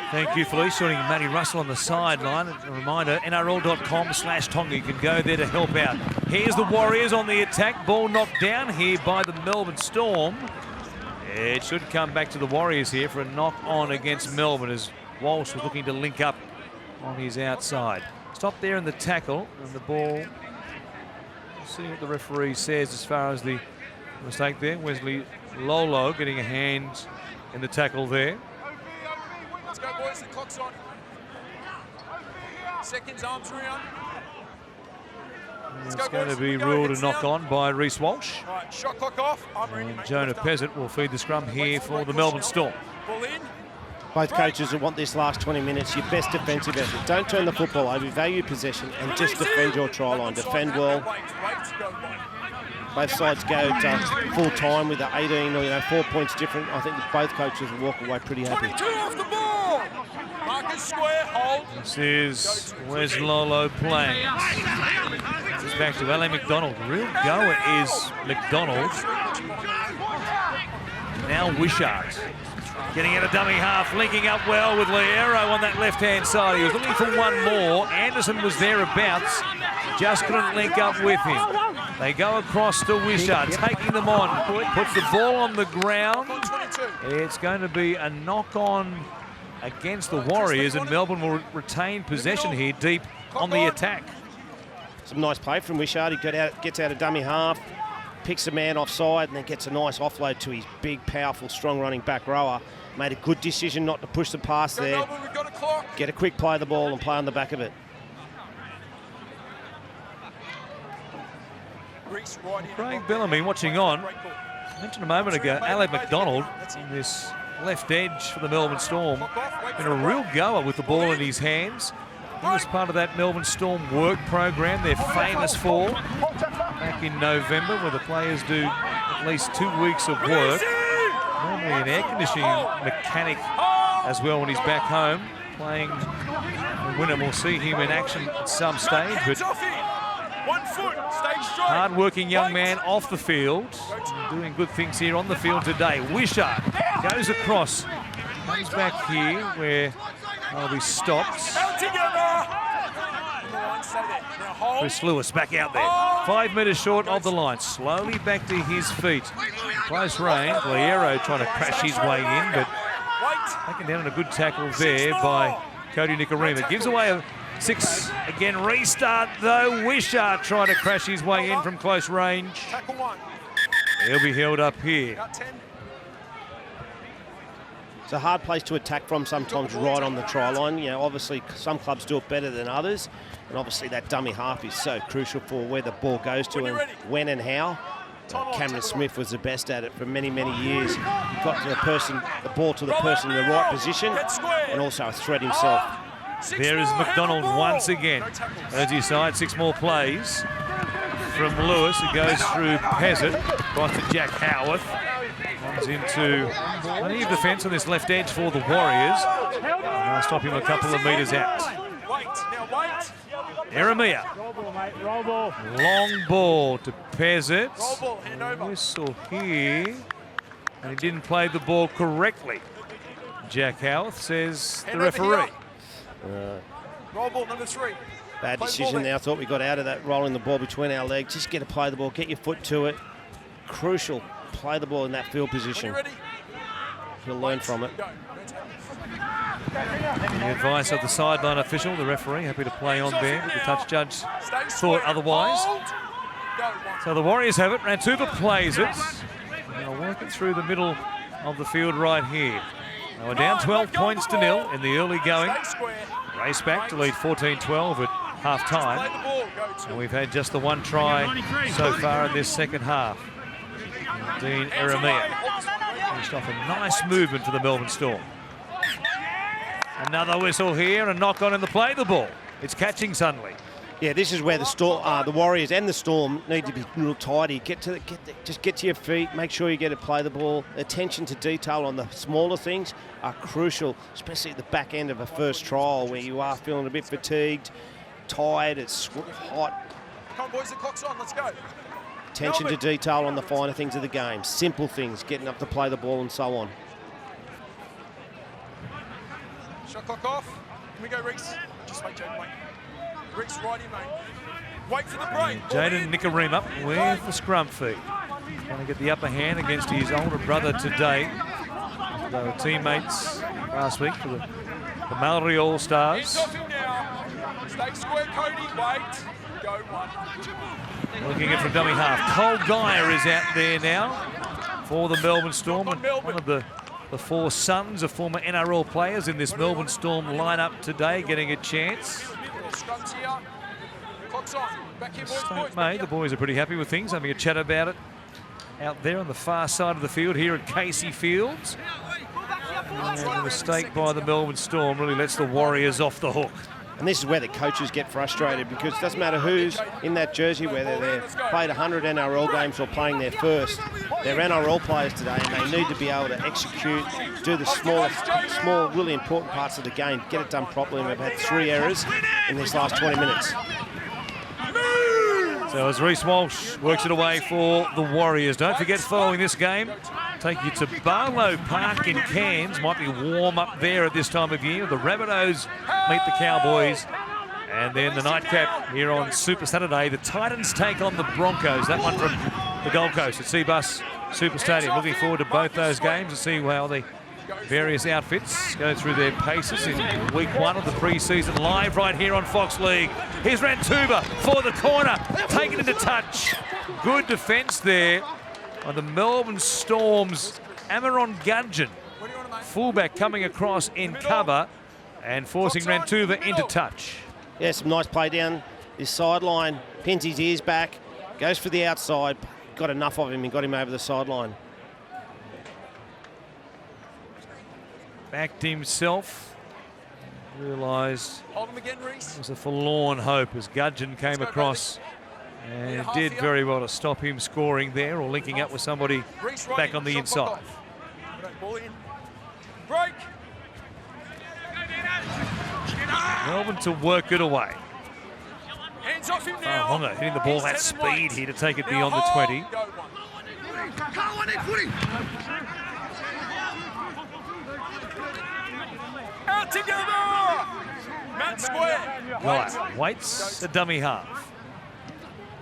Thank you, Felice. Joining Matty Russell on the sideline. A reminder, nrl.com/Tonga. You can go there to help out. Here's the Warriors on the attack. Ball knocked down here by the Melbourne Storm. It should come back to the Warriors here for a knock-on against Melbourne, as Walsh was looking to link up on his outside. Stop there in the tackle, and the ball. See what the referee says as far as the mistake there. Wesley Lolo getting a hand in the tackle there. Let's go, boys. The clock's on. Seconds, arms around. It's going to be ruled a knock-on by Reece Walsh. Right, shot clock off. I'm ready, And mate. Jonah Peasant will feed the scrum here for the Melbourne Storm. Ball in. Both coaches will want this last 20 minutes, your best defensive effort. Don't turn the football over, value possession, and just defend your try line. Defend well. Both sides go to full time with the 18 or 4 points different. I think both coaches will walk away pretty happy. 22 off the ball. Marcus square, hold. This is where's Lolo playing. It's back to LA McDonald. Real goer is McDonald. Now Wishart. Getting in a dummy half, linking up well with Liero on that left-hand side. He was looking for one more. Anderson was thereabouts, just couldn't link up with him. They go across to Wishart, taking them on, puts the ball on the ground. It's going to be a knock-on against the Warriors, and Melbourne will retain possession here deep on the attack. Some nice play from Wishart. He gets out a dummy half, picks a man offside, and then gets a nice offload to his big, powerful, strong running back rower. Made a good decision not to push the pass there. Get a quick play of the ball and play on the back of it. Craig Bellamy watching on. I mentioned a moment ago, Alec McDonald on this left edge for the Melbourne Storm. Been a real goer with the ball in his hands. He was part of that Melbourne Storm work program they're famous for back in November, where the players do at least 2 weeks of work. Normally an air conditioning mechanic as well when he's back home. playing Wynnum. We'll see him in action at some stage, but 1 foot, stay straight. hard-working young man off the field, doing good things here on the field today. Wishart goes across, comes back here where they'll be stopped. Out together. Stay there. Now hold. Chris Lewis back out there, 5 metres short of the line, slowly back to his feet. Close range, Liero trying to crash his way in, but taken down on a good tackle there by Cody Nikorima. Gives away a 6 again. Restart though. Wishart trying to crash his way in from close range. Tackle 1. He'll be held up here. Out 10. It's a hard place to attack from sometimes, right on the try line. You know, obviously some clubs do it better than others, and obviously that dummy half is so crucial for where the ball goes to and when and how. Cameron Smith was the best at it for many, many years. He got to the ball to the person in the right position, and also a threat himself. There is McDonald once again. As he side, 6 more plays from Lewis. It goes through Peasant, across to Jack Howarth. Comes into plenty of defence on this left edge for the Warriors. I'll stop him a couple of metres out. Eremia. Long ball to Peasant. Whistle here. And he didn't play the ball correctly. Jack Howarth says the referee. Roll ball number 3. Bad decision there. I thought we got out of that, rolling the ball between our legs. Just get to play the ball, get your foot to it. Crucial. Play the ball in that field position. He'll learn from it. The advice of the sideline official, the referee, happy to play on there, but the touch judge thought otherwise. So the Warriors have it. Rantuva plays it. They'll work it through the middle of the field right here. They were down 12 points to 0 in the early going. Race back to lead 14-12 at half-time. And we've had just the 1 try so far in this second half. Dean Eremia finished off a nice movement for the Melbourne Storm. Another whistle here and a knock on in the play the ball. It's catching suddenly. Yeah, this is where the Warriors and the Storm need to be real tidy. Just get to your feet. Make sure you get to play the ball. Attention to detail on the smaller things are crucial, especially at the back end of a first trial where you are feeling a bit fatigued, tired, it's hot. Come on, boys, the clock's on. Let's go. Attention to detail on the finer things of the game. Simple things, getting up to play the ball and so on. Shot clock off. Can we go, Reese? Just wait, Jaden, wait. Reese, right in, mate. Wait for the break. Jaden Nikorima with the scrum feed. Trying to get the upper hand against his older brother today. They were teammates last week for the Maori All-Stars. Stay square, Cody. Wait. Go 1. Looking in from dummy half. Cole Geyer is out there now for the Melbourne Storm. And one of the 4 sons of former NRL players in this Melbourne Storm lineup today getting a chance. Scrums here. Clock's on. Back here, boys. Mate, the boys are pretty happy with things, having a chat about it out there on the far side of the field here at Casey Fields. And a mistake by the Melbourne Storm really lets the Warriors off the hook. And this is where the coaches get frustrated, because it doesn't matter who's in that jersey, whether they've played 100 NRL games or playing their first. They're NRL players today, and they need to be able to execute, do the small, really important parts of the game, get it done properly. And we've had 3 errors in these last 20 minutes. So as Reece Walsh works it away for the Warriors. Don't forget, following this game, take you to Barlow Park in Cairns. Might be warm up there at this time of year. The Rabbitohs meet the Cowboys. And then the nightcap here on Super Saturday. The Titans take on the Broncos. That one from the Gold Coast at Cbus Super Stadium. Looking forward to both those games to see how the various outfits go through their paces in week 1 of the pre-season, live right here on Fox League. Here's Rantuva for the corner, taken into touch. Good defence there on the Melbourne Storm's Amaron Gudgeon. Fullback coming across in cover and forcing Rantuva into touch. Yeah, some nice play down this sideline. Pins his ears back, goes for the outside. Got enough of him and got him over the sideline. Backed himself. Realised Hold him again, Reese. it was a forlorn hope as Gudgeon came across and did very well to stop him scoring there or linking up with somebody back on the inside. Ball in. Break. Melbourne to work it away. Hands off him now. Honga hitting the ball at speed here to take it beyond the 20. Out together. Matt square. Right, waits a dummy half.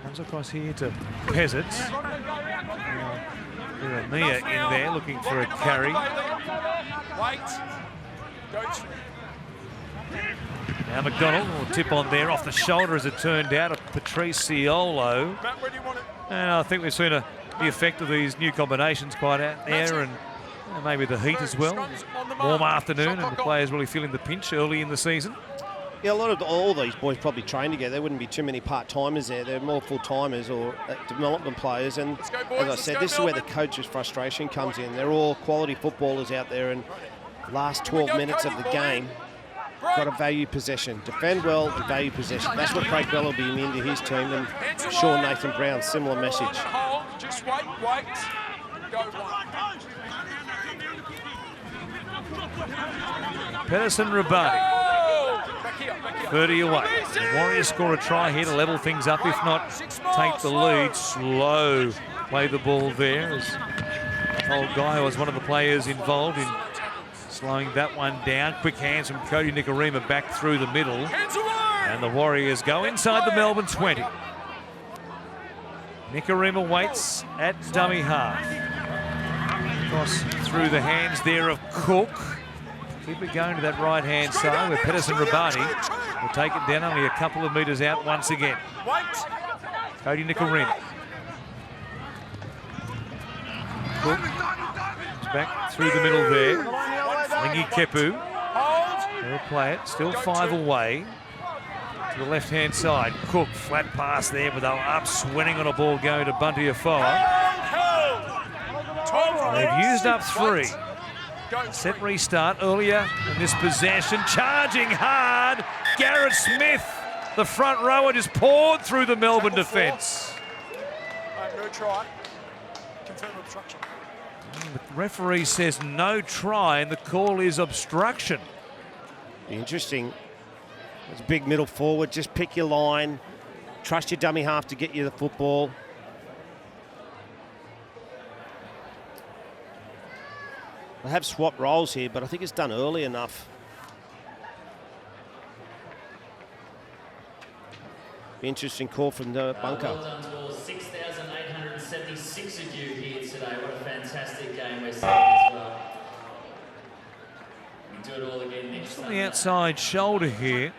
Comes across here to Peasant. Mia in there looking for a carry. Wait. Go through. Now McDonald will tip on there off the shoulder as it turned out of Patriciolo. Matt, where do you want it? And I think we've seen the effect of these new combinations quite out there, and maybe the heat as well. Warm afternoon and the players really feeling the pinch early in the season. Yeah, a lot of all these boys probably train together. There wouldn't be too many part-timers there. They're more full-timers or development players. And as I said, this is where the coach's frustration comes in. They're all quality footballers out there, and last 12 minutes of the game, got to value possession. Defend well and value possession. That's what Craig Bell will be into his team, and Sean Nathan Brown, similar message. Just wait. Go one. Pedersen Rabani. 30 away. The Warriors score a try here to level things up, if not take the lead. Slow play the ball there, as old guy was one of the players involved in slowing that one down. Quick hands from Cody Nikorima back through the middle. And the Warriors go inside the Melbourne 20. Nikorima waits at dummy half. Cross through the hands there of Cook. Keep it going to that right-hand side where Pedersen Rabani will take it down only a couple of metres out once again. Cody Nikorima. Cook is back through the middle there. Lingy Kepu. They'll play it. Still 5 away. To the left-hand side. Cook, flat pass there, but they're up swinging on a ball going to Bunty Afoa. They've used up 3. Set restart earlier in this possession. Charging hard. Garrett Smith, the front rower, just poured through the Melbourne defence. No try. Confirm obstruction. The referee says no try, and the call is obstruction. Interesting. It's a big middle forward. Just pick your line. Trust your dummy half to get you the football. They have swapped roles here, but I think it's done early enough. Interesting call from the bunker. Well done to all 6,876 of you here today. What a fantastic game we're seeing as well. We do it all again next On Sunday. the outside shoulder here,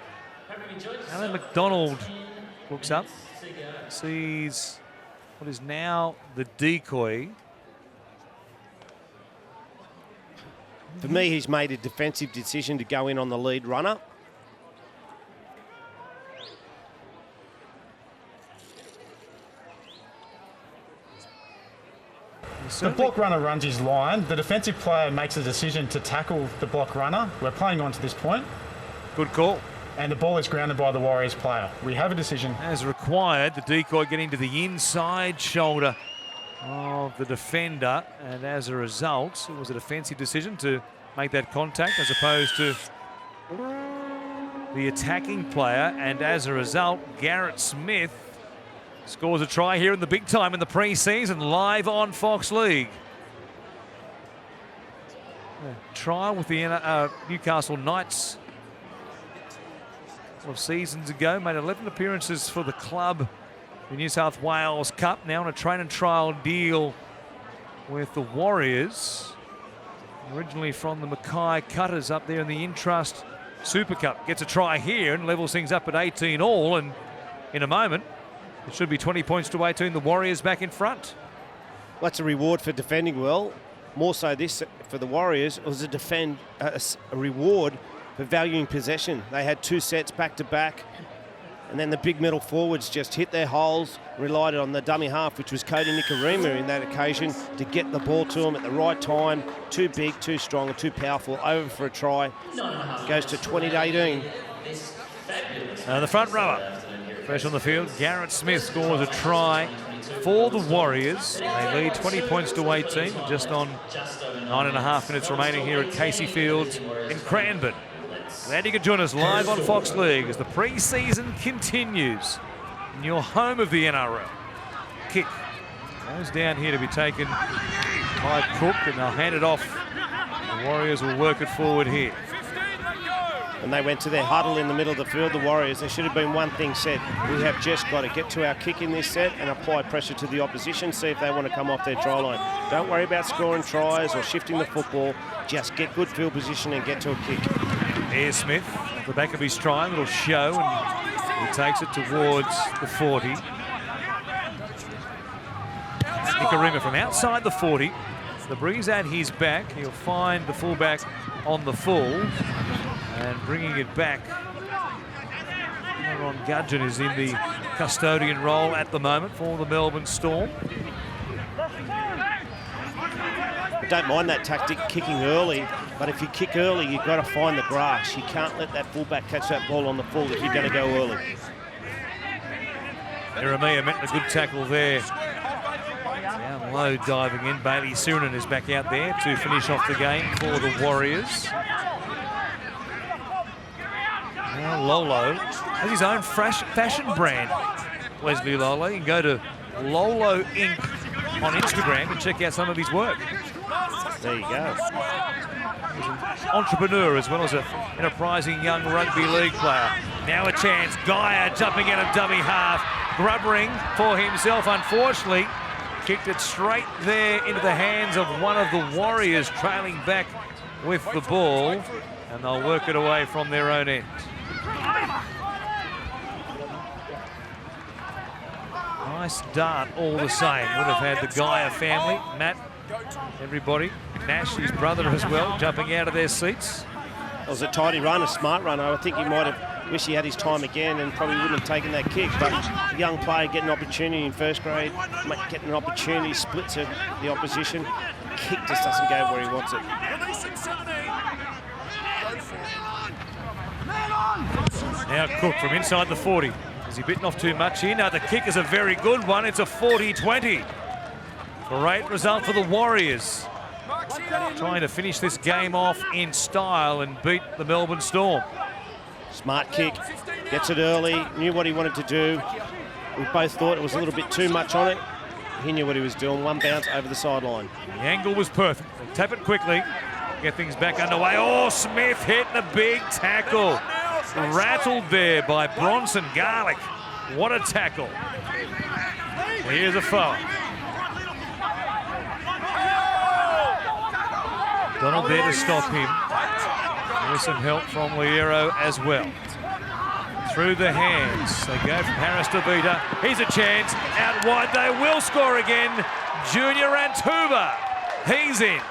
Hope you enjoyed yourself. Alan McDonald 10 looks up, minutes to go. sees what is now the decoy. For me, he's made a defensive decision to go in on the lead runner. The block runner runs his line. The defensive player makes a decision to tackle the block runner. We're playing on to this point. Good call. And the ball is grounded by the Warriors player. We have a decision. As required, the decoy getting to the inside shoulder of the defender, and as a result, it was a defensive decision to make that contact as opposed to the attacking player, and as a result, Garrett Smith scores a try here in the big time in the pre-season, live on Fox League. A trial with the Newcastle Knights a couple of seasons ago, made 11 appearances for the club. The New South Wales Cup, now on a train and trial deal with the Warriors. Originally from the Mackay Cutters up there in the Intrust Super Cup. Gets a try here and levels things up at 18 all, and in a moment it should be 20 points to 18, the Warriors back in front. Well, that's a reward for defending well. More so this for the Warriors, it was a reward for valuing possession. They had 2 sets back to back, and then the big middle forwards just hit their holes, relied on the dummy half, which was Cody Nikorima in that occasion, to get the ball to them at the right time. Too big, too strong, and too powerful. Over for a try. Goes to 20-18. The front rower, fresh on the field, Garrett Smith scores a try for the Warriors. They lead 20 points to 18, just on 9.5 minutes remaining here at Casey Fields in Cranbourne. Glad you could join us live on Fox League as the pre-season continues in your home of the NRL. Kick goes down here to be taken by Cook, and they'll hand it off. The Warriors will work it forward here. And they went to their huddle in the middle of the field, the Warriors. There should have been one thing said. We have just got to get to our kick in this set and apply pressure to the opposition, see if they want to come off their try line. Don't worry about scoring tries or shifting the football. Just get good field position and get to a kick. Here's Smith, the back of his try, little show, and he takes it towards the 40. Nikarima from outside the 40. The breeze at his back. He'll find the fullback on the full. And bringing it back, Ron Gudgeon is in the custodian role at the moment for the Melbourne Storm. I don't mind that tactic, kicking early, but if you kick early, you've got to find the grass. You can't let that fullback catch that ball on the full if you're going to go early. Jeremiah met a good tackle there. Down low, diving in. Bailey Surin is back out there to finish off the game for the Warriors. Now Lolo has his own fashion brand, Wesley Lolo. You can go to Lolo Inc. on Instagram and check out some of his work. There you go. He's an entrepreneur as well as an enterprising young rugby league player. Now a chance. Geyer jumping out of dummy half. Grubbering for himself, unfortunately. Kicked it straight there into the hands of one of the Warriors, trailing back with the ball. And they'll work it away from their own end. Nice dart all the same. Would have had the Geyer family, Matt, everybody, Nash, his brother as well, jumping out of their seats. It was a tidy run, a smart run. I think he might have wished he had his time again and probably wouldn't have taken that kick. But a young player getting an opportunity in first grade, getting an opportunity, splits the opposition. Kick just doesn't go where he wants it. Now Cook from inside the 40. Has he bitten off too much here? No, the kick is a very good one. It's a 40-20. Great result for the Warriors. Trying to finish this game off in style and beat the Melbourne Storm. Smart kick, gets it early, knew what he wanted to do. We both thought it was a little bit too much on it. He knew what he was doing. One bounce over the sideline. The angle was perfect. They tap it quickly, get things back underway. Oh, Smith hitting a big tackle. Rattled there by Bronson Garlick. What a tackle. Here's a foul. Donald there to stop him. There's some help from Liero as well. Through the hands. They go from Harris to Vita. Here's a chance. Out wide. They will score again. Junior Antuba. He's in.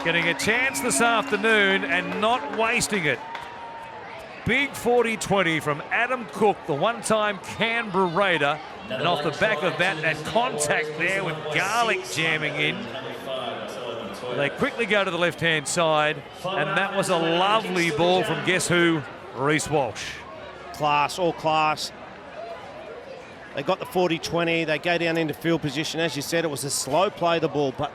Getting a chance this afternoon and not wasting it. Big 40-20 from Adam Cook, the one-time Canberra Raider. And off the back of that contact there with Garlick jamming in. They quickly go to the left-hand side, and that was a lovely ball from guess who? Reece Walsh. Class, all class. They got the 40-20. They go down into field position. As you said, it was a slow play, the ball, but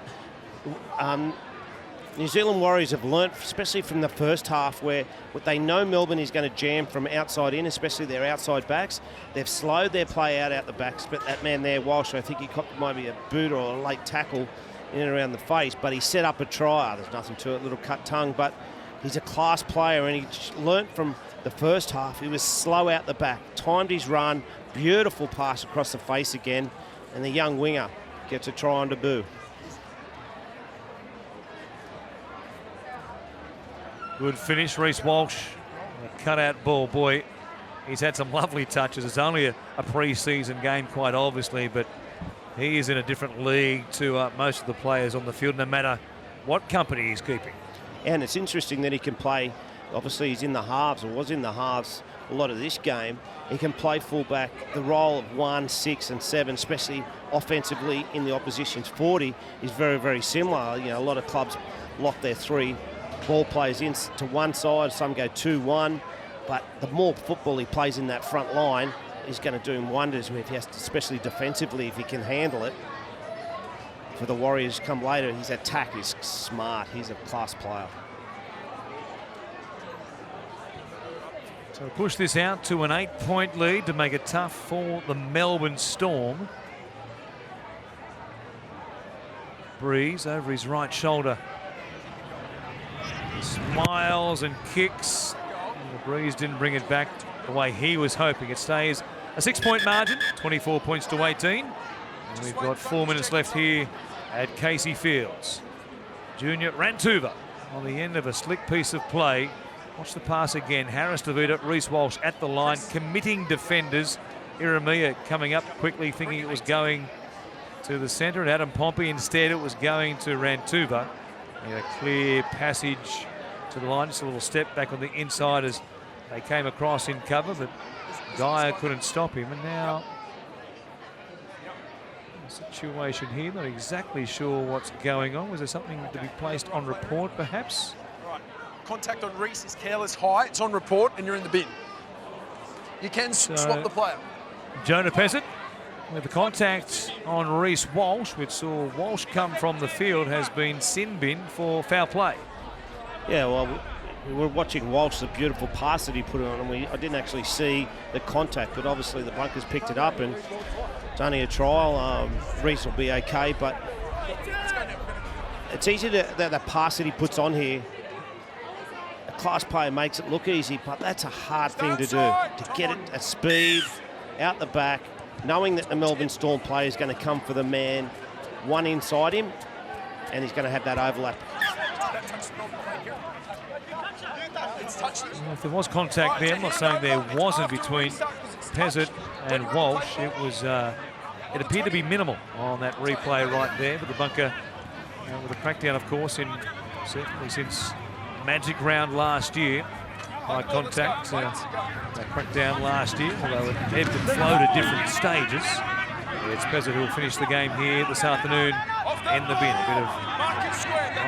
New Zealand Warriors have learnt, especially from the first half, where what they know Melbourne is going to jam from outside in, especially their outside backs. They've slowed their play out the backs, but that man there, Walsh, I think he copped maybe a boot or a late tackle in and around the face, but he set up a try. There's nothing to it, little cut tongue, but he's a class player, and he learnt from the first half. He was slow out the back, timed his run, beautiful pass across the face again, and the young winger gets a try on debut. Good finish, Reece Walsh. A cut-out ball. Boy, he's had some lovely touches. It's only a pre-season game, quite obviously, but he is in a different league to most of the players on the field, no matter what company he's keeping. And it's interesting that he can play, obviously he's in the halves, or was in the halves a lot of this game. He can play fullback, the role of 1, 6 and 7, especially offensively in the opposition's 40, is very, very similar. You know, a lot of clubs lock their 3 ball players in to one side, some go 2-1, but the more football he plays in that front line is going to do him wonders, if he has to, especially defensively, if he can handle it. For the Warriors come later, his attack is smart. He's a class player. So push this out to an 8-point lead to make it tough for the Melbourne Storm. Breeze over his right shoulder. Smiles and kicks. And the Breeze didn't bring it back the way he was hoping. It stays a 6-point margin, 24 points to 18. And we've got 4 minutes left here at Casey Fields. Junior Rantuva on the end of a slick piece of play. Watch the pass again. Harris DeVita, Reece Walsh at the line, committing defenders. Iramia coming up quickly, thinking it was going to the centre, and Adam Pompey instead it was going to Rantuva. And a clear passage to the line, just a little step back on the inside as they came across in cover, but Geyer couldn't stop him. And now a situation here, not exactly sure what's going on. Was there something to be placed on report perhaps? Contact on Reece is careless high. It's on report and you're in the bin. You can swap the player. Jonah Pessett with the contact on Reece Walsh, which saw Walsh come from the field, has been sin bin for foul play. Yeah, well, we were watching Walsh, the beautiful pass that he put on, and I didn't actually see the contact, but obviously the bunkers picked it up, and it's only a trial. Reece will be okay, but it's easy that the pass that he puts on here. Class player makes it look easy, but that's a hard thing to do. To get it at speed, out the back, knowing that the Melbourne Storm player is going to come for the man one inside him, and he's going to have that overlap. Well, if there was contact there, I'm not saying there wasn't between Pessett and Walsh. It was, it appeared to be minimal on that replay right there, but the bunker with a crackdown, of course, in certainly since Magic round last year. High contact, that crackdown last year, although it ebbed and flowed at different stages. It's Pessett who will finish the game here this afternoon in the bin. A bit of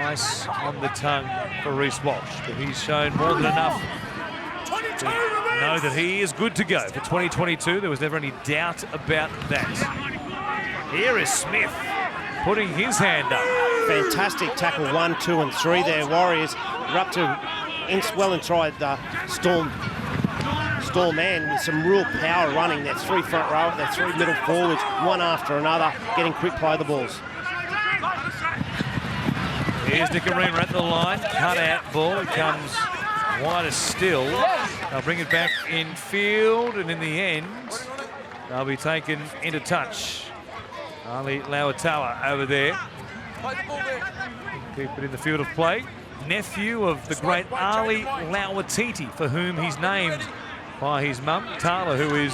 ice on the tongue for Reece Walsh, but he's shown more than enough to know that he is good to go for 2022. There was never any doubt about that. Here is Smith putting his hand up. Fantastic tackle 1, 2 and 3 there. Warriors are up to well inside the Storm man with some real power running. That's 3 front row, that's 3 middle forwards, one after another, getting quick play the balls. Here's Nicarima at the line, cut out ball, it comes wider still. They'll bring it back in field, and in the end, they'll be taken into touch. Ali Lauatawa over there. Keep it in the field of play. Nephew of the great Ali Lauatiti, for whom he's named by his mum, Tala, who is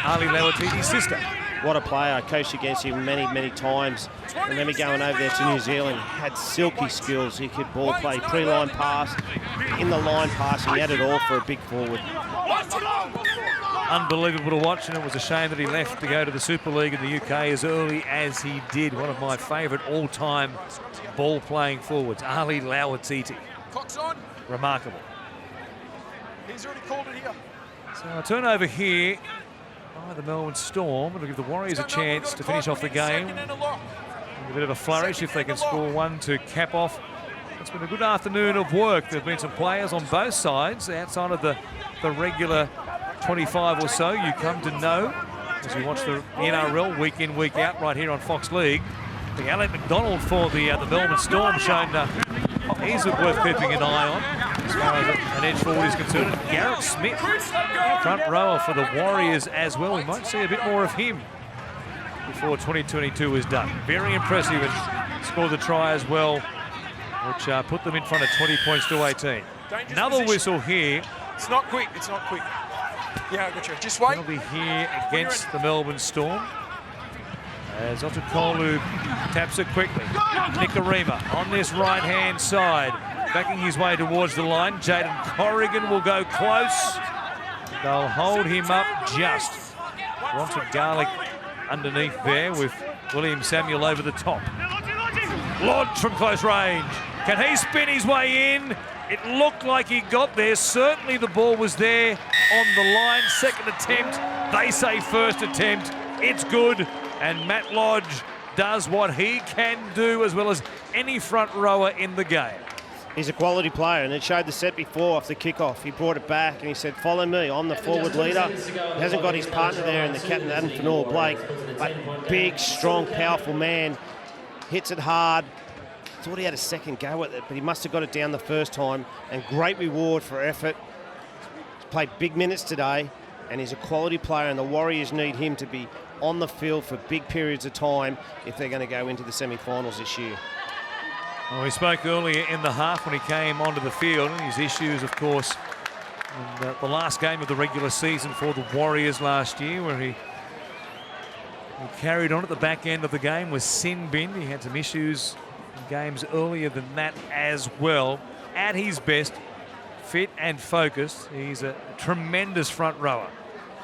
Ali Lauatiti's sister. What a player. I coached against him many, many times. I remember going over there to New Zealand. He had silky skills. He could ball play, pre-line pass, in the line pass. He had it all for a big forward. Unbelievable to watch, and it was a shame that he left to go to the Super League in the UK as early as he did. One of my favourite all-time ball-playing forwards, Ali Lauatiti. Cox on. Remarkable. He's already called it here. So a turnover here by the Melbourne Storm. It'll give the Warriors a chance to finish off the game. A bit of a flourish if they can score one to cap off. It's been a good afternoon of work. There have been some players on both sides outside of the regular 25 or so you come to know as you watch the NRL week in, week out right here on Fox League. The Alec McDonald for the Melbourne Storm shown he's worth keeping an eye on as far as an edge forward is concerned. And Garrett Smith, front rower for the Warriors as well. We might see a bit more of him before 2022 is done. Very impressive, and scored the try as well, which put them in front of 20 points to 18. Another whistle here. It's not quick, it's not quick. Yeah, I got you. Just wait. He'll be here against the Melbourne Storm. As Otukolu taps it quickly. Nicarima on this right-hand side, backing his way towards the line. Jaden Corrigan will go close. They'll hold him up just. Ronson Garlic underneath there with William Samuel over the top. Lodge from close range. Can he spin his way in? It looked like he got there. Certainly the ball was there on the line. Second attempt. They say first attempt. It's good. And Matt Lodge does what he can do as well as any front rower in the game. He's a quality player, and it showed the set before off the kickoff. He brought it back and he said, follow me, I'm the forward leader. He hasn't got his partner there in the captain, Adam Fanor Blake, but big, strong, powerful man. Hits it hard. Thought he had a second go at it, but he must have got it down the first time, and great reward for effort. He's played big minutes today, and he's a quality player, and the Warriors need him to be on the field for big periods of time if they're going to go into the semi-finals this year. Well, we spoke earlier in the half when he came onto the field, and his issues, of course, in the last game of the regular season for the Warriors last year, where he carried on at the back end of the game with sin bin. He had some issues in games earlier than that as well. At his best, fit and focused, he's a tremendous front rower.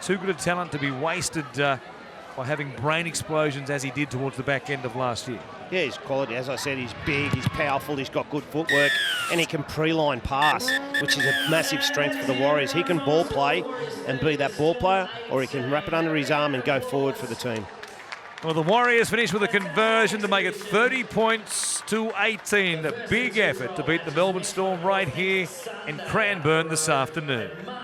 Too good a talent to be wasted by having brain explosions as he did towards the back end of last year. Yeah, he's quality. As I said, he's big, he's powerful, he's got good footwork, and he can pre-line pass, which is a massive strength for the Warriors. He can ball play and be that ball player, or he can wrap it under his arm and go forward for the team. Well, the Warriors finished with a conversion to make it 30 points to 18. A big effort to beat the Melbourne Storm right here in Cranbourne this afternoon.